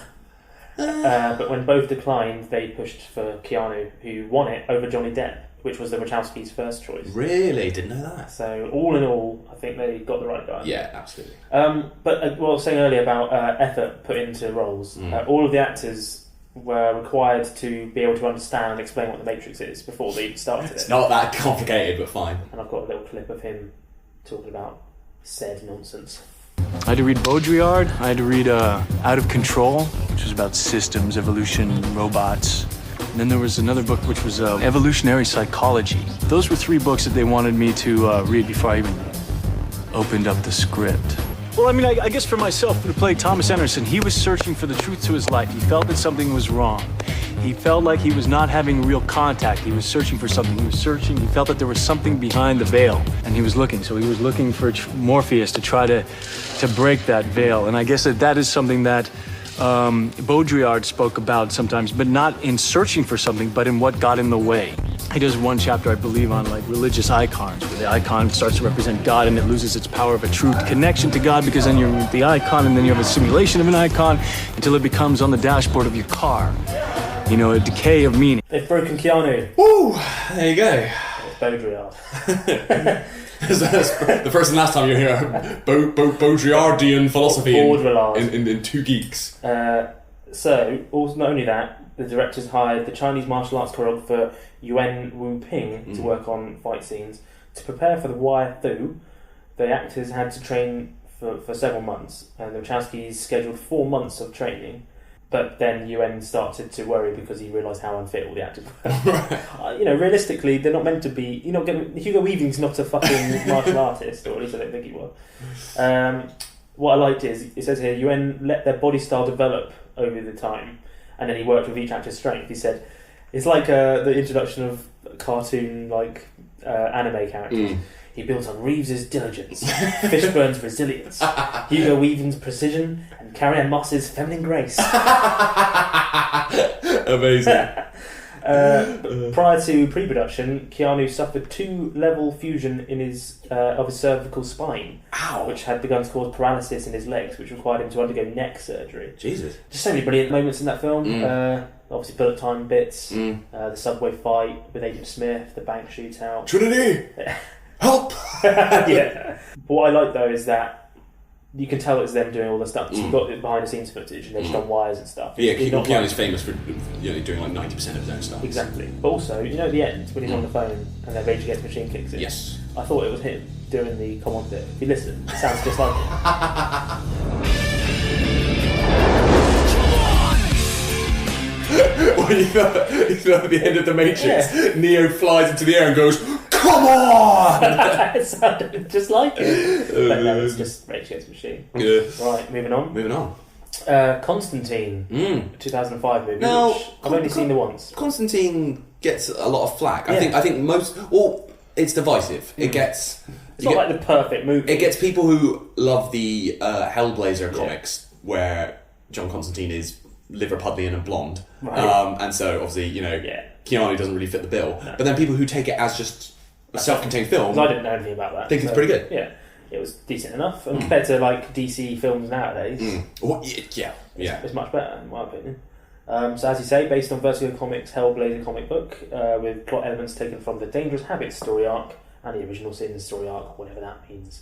But when both declined, they pushed for Keanu, who won it over Johnny Depp, which was the Wachowskis' first choice. Really? Didn't know that. So, all in all, I think they got the right guy. Yeah, absolutely. But what I was saying earlier about effort put into roles, all of the actors were required to be able to understand and explain what the Matrix is before they even started it. It's not that complicated, but fine. And I've got a little clip of him talking about said nonsense. I had to read Baudrillard. I had to read Out of Control, which was about systems, evolution, robots. And then there was another book which was Evolutionary Psychology. Those were 3 books that they wanted me to read before I even opened up the script. Well, I mean, I guess for myself, to play Thomas Anderson, he was searching for the truth to his life. He felt that something was wrong. He felt like he was not having real contact. He was searching for something. He was searching. He felt that there was something behind the veil, and he was looking. So he was looking for Morpheus to try to break that veil. And I guess that is something that Baudrillard spoke about sometimes, but not in searching for something, but in what got in the way. He does one chapter, I believe, on like religious icons, where the icon starts to represent God and it loses its power of a true connection to God, because then you're with the icon and then you have a simulation of an icon until it becomes on the dashboard of your car. You know, a decay of meaning. They've broken Keanu. Woo! There you go. It's Baudrillard. That's the first and last time you're here. Baudrillardian philosophy in Two Geeks. So, also, not only that, the directors hired the Chinese martial arts choreographer Yuan Wu Ping to work on fight scenes. To prepare for the Wire Thu, the actors had to train for several months, and the Wachowskis scheduled 4 months of training. But then Yuan started to worry because he realised how unfit all the actors were. You know, realistically, they're not meant to be. You're not going. Hugo Weaving's not a fucking martial artist, or at least I don't think he was. What I liked is it says here Yuan let their body style develop over the time, and then he worked with each actor's strength. He said it's like the introduction of cartoon anime characters. He built on Reeves's diligence, Fishburne's resilience, Hugo Weaving's precision, and Carrie-Anne Moss's feminine grace. Amazing. Prior to pre-production, Keanu suffered 2-level fusion in his cervical spine, which had begun to cause paralysis in his legs, which required him to undergo neck surgery. Jesus. Just so many brilliant moments in that film. Obviously, bullet time bits, the subway fight with Agent Smith, the bank shootout. Trinity! Help! Yeah. But what I like though is that you can tell it's them doing all the stuff. So you've got the behind the scenes footage and they're just on wires and stuff. Yeah, Keanu's famous for doing like 90% of his own stuff. Exactly. But also, you know, at the end when he's on the phone and then Rage Against the Machine kicks in. Yes. I thought it was him doing the come on bit. If you listen, it sounds just like him. Well, you know, at the end of The Matrix, Neo flies into the air and goes, "Come on!" It sounded just like it. But no, it's just Rage Against the Machine. Yeah. Right, moving on. Constantine, 2005 movie, Now, which I've only seen the once. Constantine gets a lot of flack. I think most. Well, it's divisive. It gets. It's not like the perfect movie. It gets people who love the Hellblazer comics, where John Constantine is Liverpudlian and blonde, and so obviously Keanu doesn't really fit the bill. No. But then people who take it as just a self-contained film, I didn't know anything about that. Think it's pretty good. Yeah, it was decent enough, and compared to like DC films nowadays, it's much better in my opinion. So as you say, based on Vertigo Comics' Hellblazer comic book, with plot elements taken from the Dangerous Habits story arc and the original Sins story arc, whatever that means.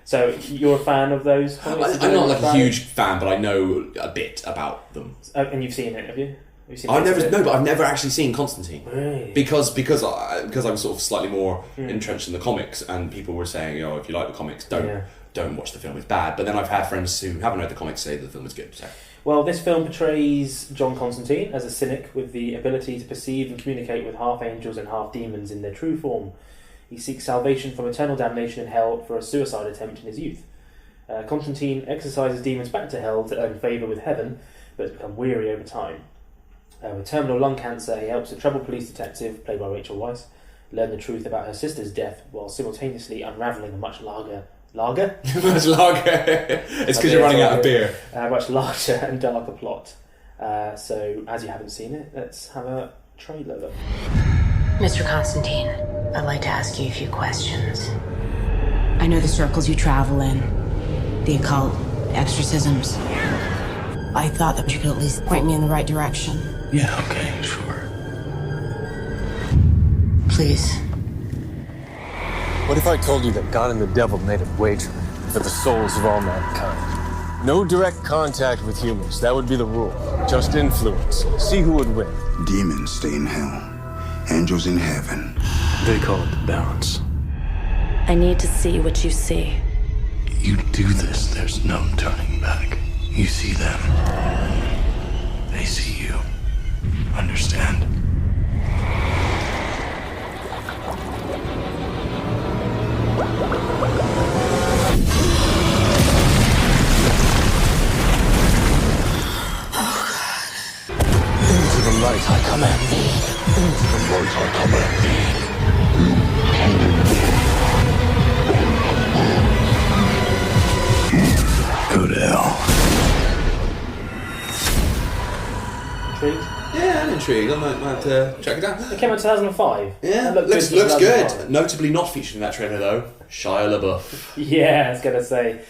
So you're a fan of those comics? I'm not like a huge fan, but I know a bit about them. And you've seen it, have you? But I've never actually seen Constantine. Really? Because I'm sort of slightly more entrenched in the comics, and people were saying, if you like the comics, don't watch the film, it's bad. But then I've had friends who haven't read the comics say the film is good. So. Well, this film portrays John Constantine as a cynic with the ability to perceive and communicate with half angels and half demons in their true form. He seeks salvation from eternal damnation in hell for a suicide attempt in his youth. Constantine exorcises demons back to hell to earn favour with heaven, but has become weary over time. With terminal lung cancer, he helps a troubled police detective, played by Rachel Weisz, learn the truth about her sister's death while simultaneously unravelling a much larger... Lager? Much lager. It's because you're running out of beer. Much larger and darker plot. So, as you haven't seen it, let's have a trailer look. Mr. Constantine, I'd like to ask you a few questions. I know the circles you travel in, the occult, exorcisms. I thought that you could at least point me in the right direction. Yeah, okay, sure. Please. What if I told you that God and the devil made a wager for the souls of all mankind? No direct contact with humans, that would be the rule. Just influence. See who would win. Demons stay in hell. Angels in heaven. They call it the balance. I need to see what you see. You do this, there's no turning back. You see them. They see you. Understand? Into the light I command thee. Into the light I command thee. Go to hell. Intrigued? Yeah, I'm intrigued. I might have to check it out. It came out in 2005. Yeah, looks good. Notably not featured in that trailer though, Shia LaBeouf. Yeah, I was going to say.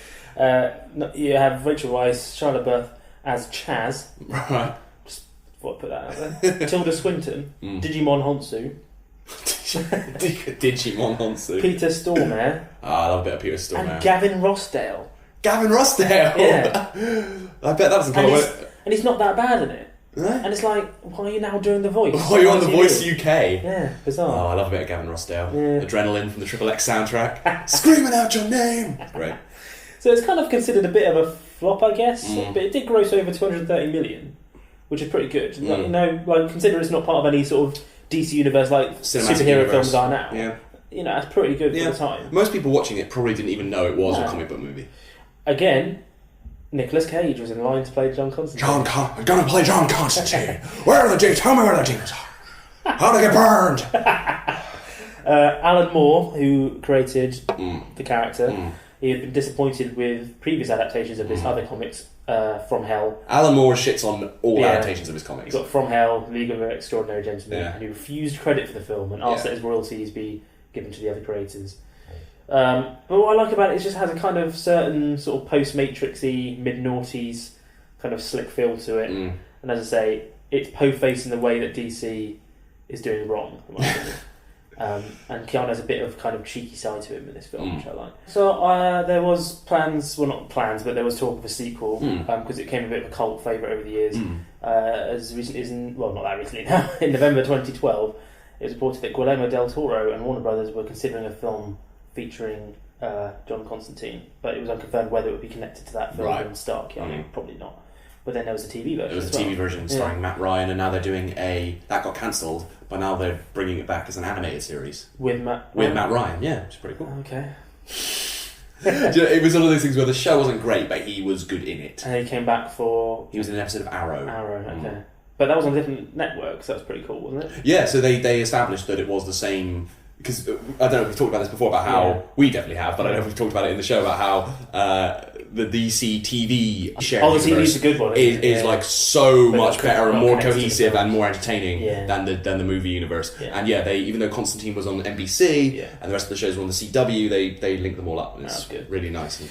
You have Rachel Weisz, Shia LaBeouf as Chaz. Right. Just thought I'd put that out there. Tilda Swinton, Digimon Honsu. Digimon Honsu. Peter Stormare. I love a bit of Peter Stormare. And Gavin Rossdale. Gavin Rossdale? Yeah. I bet that doesn't come away. And he's not that bad in it. And it's like, why are you now doing The Voice? Why are you on The Voice UK? Yeah, bizarre. Oh, I love a bit of Gavin Rossdale. Yeah. Adrenaline from the Triple X soundtrack. Screaming out your name! Great. So it's kind of considered a bit of a flop, I guess, but it did gross over 230 million, which is pretty good. You know, like, consider it's not part of any sort of DC universe like Cinematic superhero universe. films are now. Yeah. You know, that's pretty good for the time. Most people watching it probably didn't even know it was a comic book movie. Again, Nicolas Cage was in line to play John Constantine. I'm gonna play John Constantine. Where are the demons? Tell me where the demons are. How to get burned? Alan Moore, who created the character, he had been disappointed with previous adaptations of his other comics, From Hell. Alan Moore shits on all adaptations of his comics. He got From Hell, League of Extraordinary Gentlemen, and he refused credit for the film and asked that his royalties be given to the other creators. But what I like about it is it just has a kind of certain sort of post-Matrixy, mid-noughties kind of slick feel to it. And as I say, it's po-faced in the way that DC is doing wrong, in my opinion. And Keanu has a bit of kind of cheeky side to him in this film, which I like. So there was plans, well not plans, but there was talk of a sequel because it became a bit of a cult favourite over the years. As recently as, not that recently now, in November 2012, it was reported that Guillermo del Toro and Warner Brothers were considering a film featuring John Constantine, but it was unconfirmed whether it would be connected to that film and star Keanu. Probably not. But then there was a TV version. There was a TV version starring Matt Ryan, and now they're doing that got cancelled, but now they're bringing it back as an animated series with Matt Ryan. Yeah, which is pretty cool. Okay. It was one of those things where the show wasn't great, but he was good in it. And he came back for. He was in an episode of Arrow. Okay. But that was on a different network, so that was pretty cool, wasn't it? Yeah, so they established that it was the same. Because I don't know if we've talked about this before about how we definitely have, but I don't know if we've talked about it in the show about how the DC TV sharing the TV's a good one. Is like so much better and more cohesive and more entertaining than the movie universe. Yeah. And they even though Constantine was on NBC and the rest of the shows were on the CW, they link them all up. And it's really nice.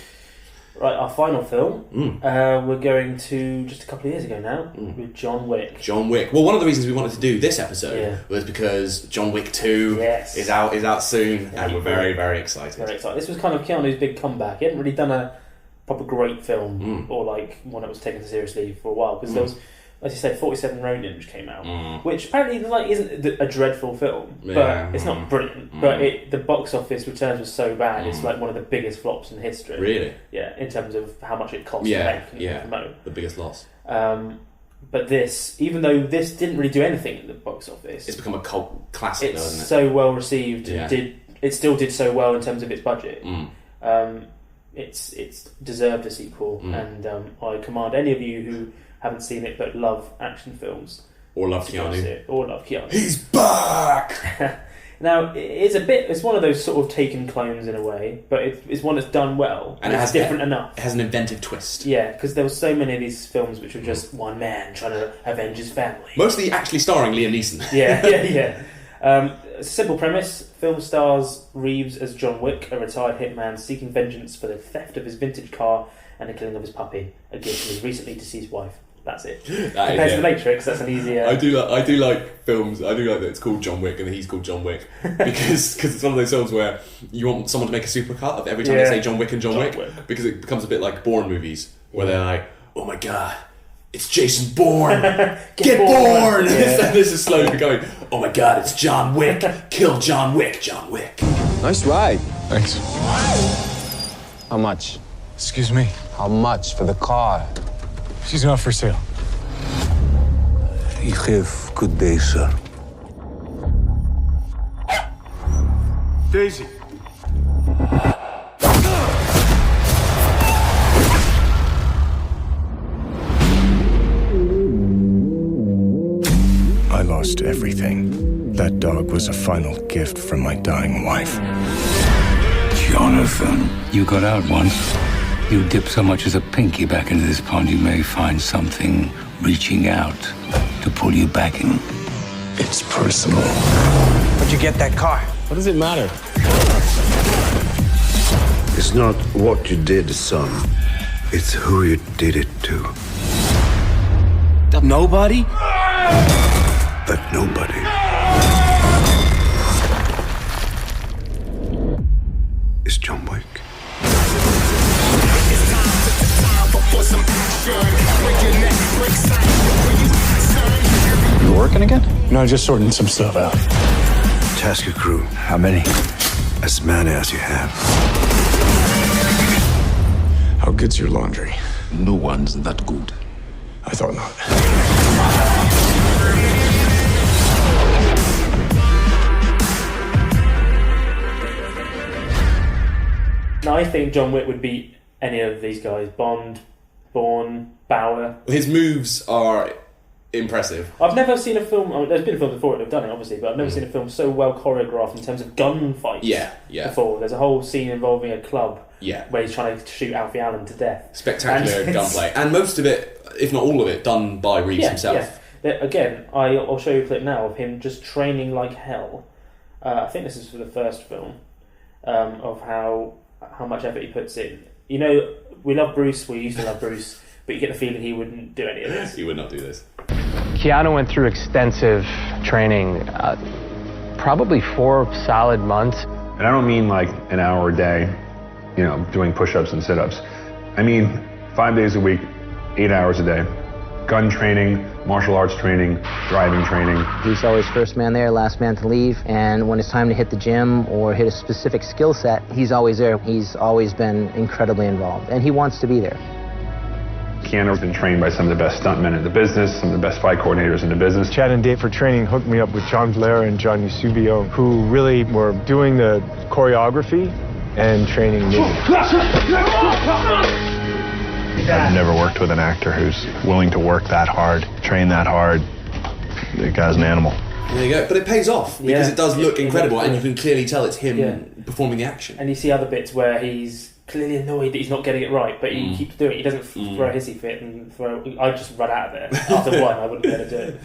Right, our final film, we're going to just a couple of years ago now, with John Wick. John Wick. Well, one of the reasons we wanted to do this episode was because John Wick 2 is out soon, and we're very, very excited. Very excited. This was kind of Keanu's big comeback. He hadn't really done a proper great film, or like one that was taken seriously for a while, because there was, as you say, 47 Ronin, which came out, which apparently isn't a dreadful film, but it's not brilliant. But the box office returns was so bad, it's like one of the biggest flops in history. Really? Yeah, in terms of how much it cost to make and promote. The biggest loss. But this, even though this didn't really do anything at the box office, it's become a cult classic. It's though, isn't it? so well received. It still did so well in terms of its budget. It's deserved a sequel, and I command any of you who haven't seen it but love action films or love Keanu. He's back. Now it's one of those sort of taken clones in a way, but it's one that's done well and it's different enough. It has an inventive twist. Yeah, because there were so many of these films which were just one man trying to avenge his family. Mostly actually starring Liam Neeson. Yeah. Simple premise: film stars Reeves as John Wick, a retired hitman seeking vengeance for the theft of his vintage car and the killing of his puppy, a gift from his recently deceased wife. That's it. Compared to The Matrix, that's an easier. I do like films. I do like that it's called John Wick and he's called John Wick because it's one of those films where you want someone to make a supercut of every time they say John Wick and John Wick because it becomes a bit like Bourne movies where they're like, oh my god, it's Jason Bourne. Get Bourne! Yeah. This is slowly becoming, oh my god, it's John Wick. Kill John Wick, John Wick. Nice ride. Thanks. How much? Excuse me? How much for the car? She's not for sale. You have good day, sir. Daisy. I lost everything. That dog was a final gift from my dying wife. Jonathan, you got out once. You dip so much as a pinky back into this pond, you may find something reaching out to pull you back in. It's personal. Where'd you get that car? What does it matter? It's not what you did, son. It's who you did it to. Nobody? But nobody is John Wick. You working again? No, just sorting some stuff out. Task your crew. How many? As many as you have. How good's your laundry? No one's that good. I thought not. Now, I think John Wick would beat any of these guys. Bond, Bourne, Bauer. His moves are impressive. I've never seen a film... there's been films before that have done it, obviously, but I've never seen a film so well choreographed in terms of gunfights. Yeah. Before. There's a whole scene involving a club Yeah. where he's trying to shoot Alfie Allen to death. Spectacular gunplay. And most of it, if not all of it, done by Reeves himself. Yeah. Again, I'll show you a clip now of him just training like hell. I think this is for the first film, of how much effort he puts in. You know, we love Bruce, we used to love Bruce, but you get the feeling he wouldn't do any of this. He would not do this. Keanu went through extensive training, probably 4 solid months. And I don't mean like an hour a day, doing push-ups and sit-ups. I mean 5 days a week, 8 hours a day. Gun training, martial arts training, driving training. He's always first man there, last man to leave, and when it's time to hit the gym or hit a specific skill set, he's always there. He's always been incredibly involved, and he wants to be there. Keanu's been trained by some of the best stuntmen in the business, some of the best fight coordinators in the business. Chad and Dave for training hooked me up with John Blair and John Eusebio, who really were doing the choreography and training me. I've never worked with an actor who's willing to work that hard, train that hard. The guy's an animal. There you go. But it pays off because it does look incredible, and you can clearly tell it's him performing the action. And you see other bits where he's clearly annoyed that he's not getting it right, but he keeps doing it. He doesn't throw a hissy fit and I'd just run out of there. After one, I wouldn't be able to do it.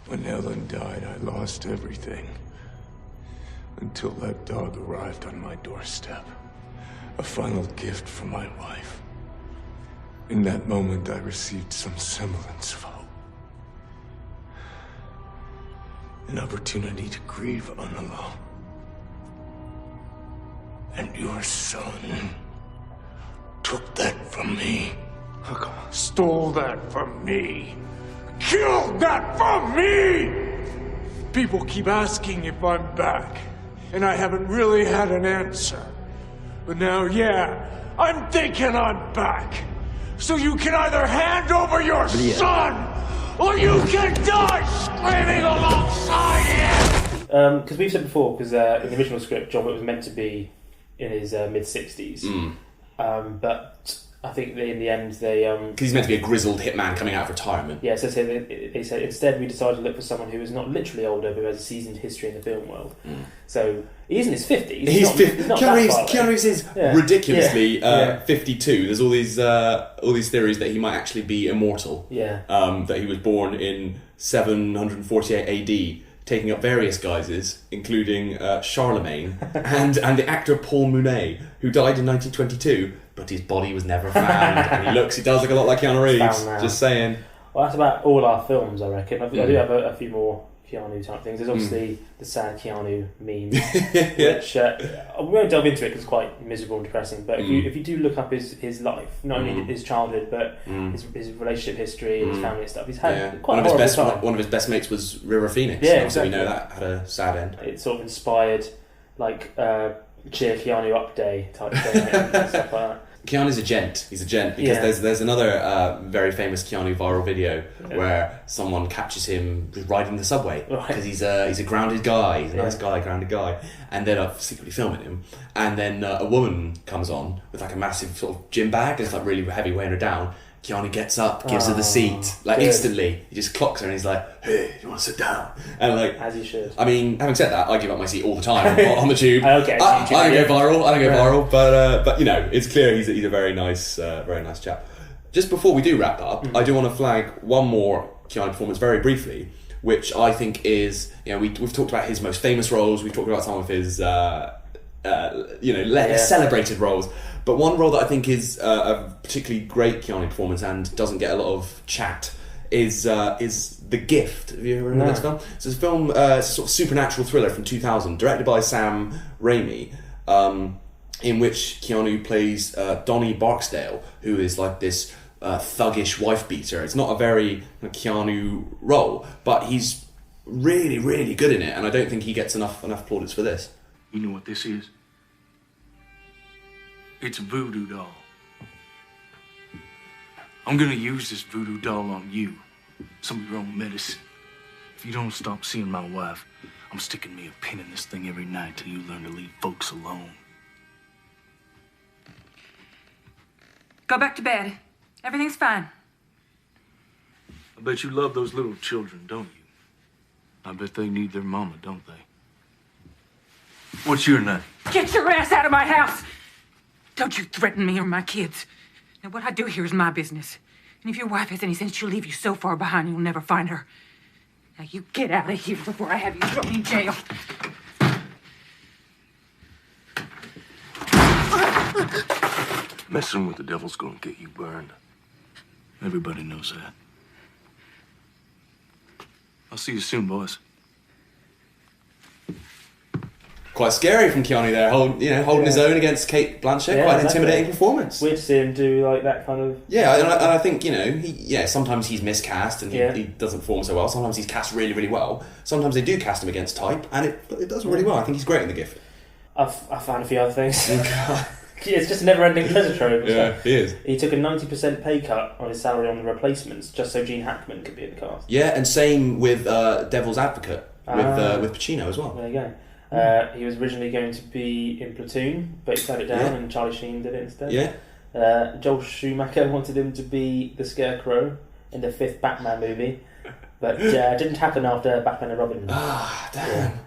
When Ellen died, I lost everything. Until that dog arrived on my doorstep. A final gift from my wife. In that moment, I received some semblance of hope. An opportunity to grieve unalone. And your son took that from me. Stole that from me. Killed that from me! People keep asking if I'm back, and I haven't really had an answer. But now, I'm thinking I'm back. So you can either hand over your son, or you can die screaming alongside him! Because we've said before, because in the original script, John Wick was meant to be in his mid-60s. But I think in the end they... Because he's meant to be a grizzled hitman coming out of retirement. Yeah, so they said, instead we decided to look for someone who is not literally older, but who has a seasoned history in the film world. So he's in his 50s. He's not Keanu Reeves is ridiculously 52. There's all these theories that he might actually be immortal. Yeah. That he was born in 748 AD, taking up various guises, including Charlemagne and the actor Paul Mounet, who died in 1922, but his body was never found. And he does look a lot like Keanu Reeves. Just saying. Well, that's about all our films, I reckon. I do have a few more Keanu type things. There's obviously the sad Keanu meme, which we won't delve into it because it's quite miserable and depressing. But if you do look up his life, not only his childhood, but his relationship history and his family and stuff, he's had quite a horrible time. One of his best mates was River Phoenix. Yeah, exactly. We know that had a sad end. It sort of inspired Cheer Keanu Up Day type thing and stuff like that. Keanu's a gent. He's a gent because there's another very famous Keanu viral video where someone captures him riding the subway because he's a grounded guy. He's a nice guy, grounded guy, and they're secretly filming him. And then a woman comes on with like a massive sort of gym bag and it's like really heavy, weighing her down. Keanu gets up, gives her the seat, instantly. He just clocks her and he's like, "Hey, do you want to sit down?" And as you should. I mean, having said that, I give up my seat all the time on the tube. Okay, I don't go viral, but it's clear he's a very nice chap. Just before we do wrap up, I do want to flag one more Keanu performance very briefly, which I think is, we've talked about his most famous roles, we've talked about some of his celebrated roles, but one role that I think is a particularly great Keanu performance and doesn't get a lot of chat is The Gift. Have you ever heard of this film? So it's a film, it's a sort of supernatural thriller from 2000, directed by Sam Raimi, in which Keanu plays Donnie Barksdale, who is like this thuggish wife beater. It's not a very Keanu role, but he's really, really good in it, and I don't think he gets enough plaudits for this. You know what this is? It's a voodoo doll. I'm gonna use this voodoo doll on you. Some of your own medicine. If you don't stop seeing my wife, I'm sticking me a pin in this thing every night till you learn to leave folks alone. Go back to bed. Everything's fine. I bet you love those little children, don't you? I bet they need their mama, don't they? What's your name? Get your ass out of my house! Don't you threaten me or my kids. Now, what I do here is my business. And if your wife has any sense, she'll leave you so far behind you'll never find her. Now, you get out of here before I have you thrown in jail. Messing with the devil's gonna get you burned. Everybody knows that. I'll see you soon, boys. Quite scary from Keanu there, holding his own against Cate Blanchett. Quite an intimidating performance. Weird to see him do like that kind of. Yeah, and I think sometimes he's miscast and he doesn't perform so well. Sometimes he's cast really, really well. Sometimes they do cast him against type, and it does really well. I think he's great in The Gift. I found a few other things. It's just a never-ending pleasure trove. Yeah, he is. He took a 90% pay cut on his salary on the replacements just so Gene Hackman could be in the cast. Yeah, and same with Devil's Advocate with Pacino as well. There you go. He was originally going to be in Platoon, but he turned it down, and Charlie Sheen did it instead. Yeah. Joel Schumacher wanted him to be the Scarecrow in the 5th Batman movie, but didn't happen after Batman and Robin. Ah, damn. Yeah.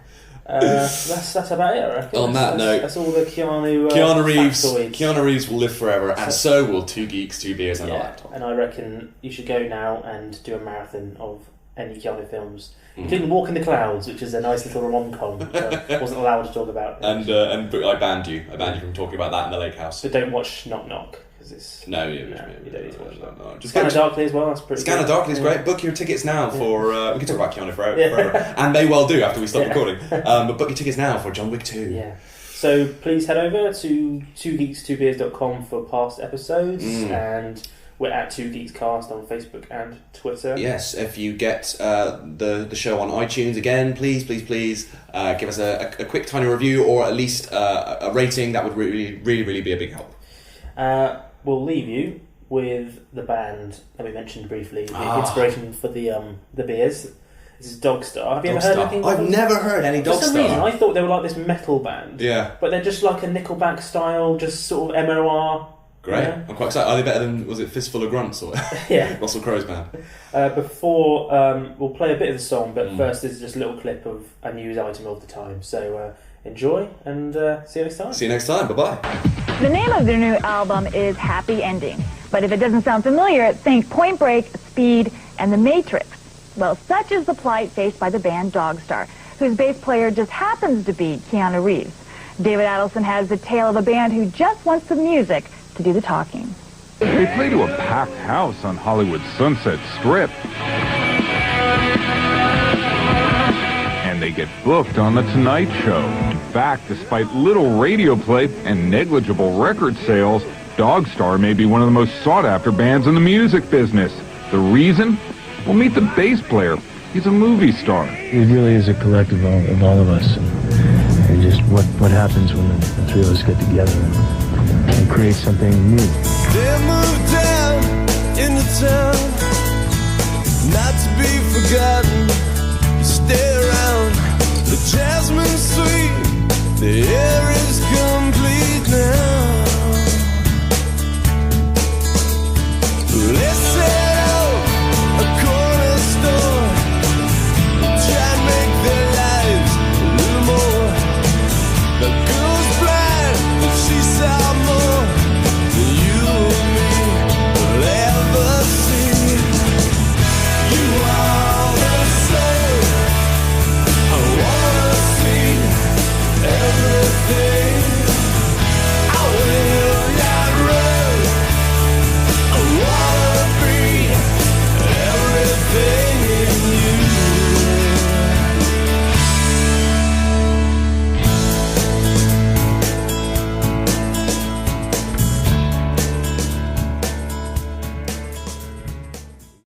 That's about it, I reckon. On that note, that's all the Keanu Reeves. factoids. Keanu Reeves will live forever, and so will 2 Geeks, 2 Beers, and a laptop. And I reckon you should go now and do a marathon of any Keanu films, including Walk in the Clouds, which is a nice little rom-com which I wasn't allowed to talk about. And I banned you. I banned you from talking about that in the Lake House. But don't watch Knock Knock. It's, no, you don't need to watch that. No. Scanner Darkly as well, that's pretty Scanner good. Darkly is great. Book your tickets now for... we can talk about Keanu forever. And they well do after we stop recording. But book your tickets now for John Wick 2. Yeah. So please head over to 2geeks2beers.com for past episodes, and we're at 2geekscast on Facebook and Twitter. Yes, if you get the show on iTunes again, please give us a quick tiny review, or at least a rating. That would really be a big help. We'll leave you with the band that we mentioned briefly, the inspiration for the beers. This is Dogstar. Have you ever heard anything? I've never heard any Dogstar. For some reason, I thought they were like this metal band. Yeah. But they're just like a Nickelback style, just sort of MOR. Great. Yeah. I'm quite excited. Are they better than, was it Fistful of Grunts or Russell Crowe's band? Before, we'll play a bit of the song, but first is just a little clip of a news item of the time. So enjoy, and see you next time. See you next time. Bye-bye. The name of their new album is Happy Ending. But if it doesn't sound familiar, think Point Break, Speed, and The Matrix. Well, such is the plight faced by the band Dogstar, whose bass player just happens to be Keanu Reeves. David Adelson has the tale of a band who just wants the music to do the talking. They play to a packed house on Hollywood's Sunset Strip. And they get booked on The Tonight Show. In fact, despite little radio play and negligible record sales, Dogstar may be one of the most sought-after bands in the music business. The reason? Well, meet the bass player. He's a movie star. It really is a collective of all of us. And just what happens when the three of us get together and create something new. They moved down into town, not to be forgotten. Stay around, the jasmine sweet, the air is gone.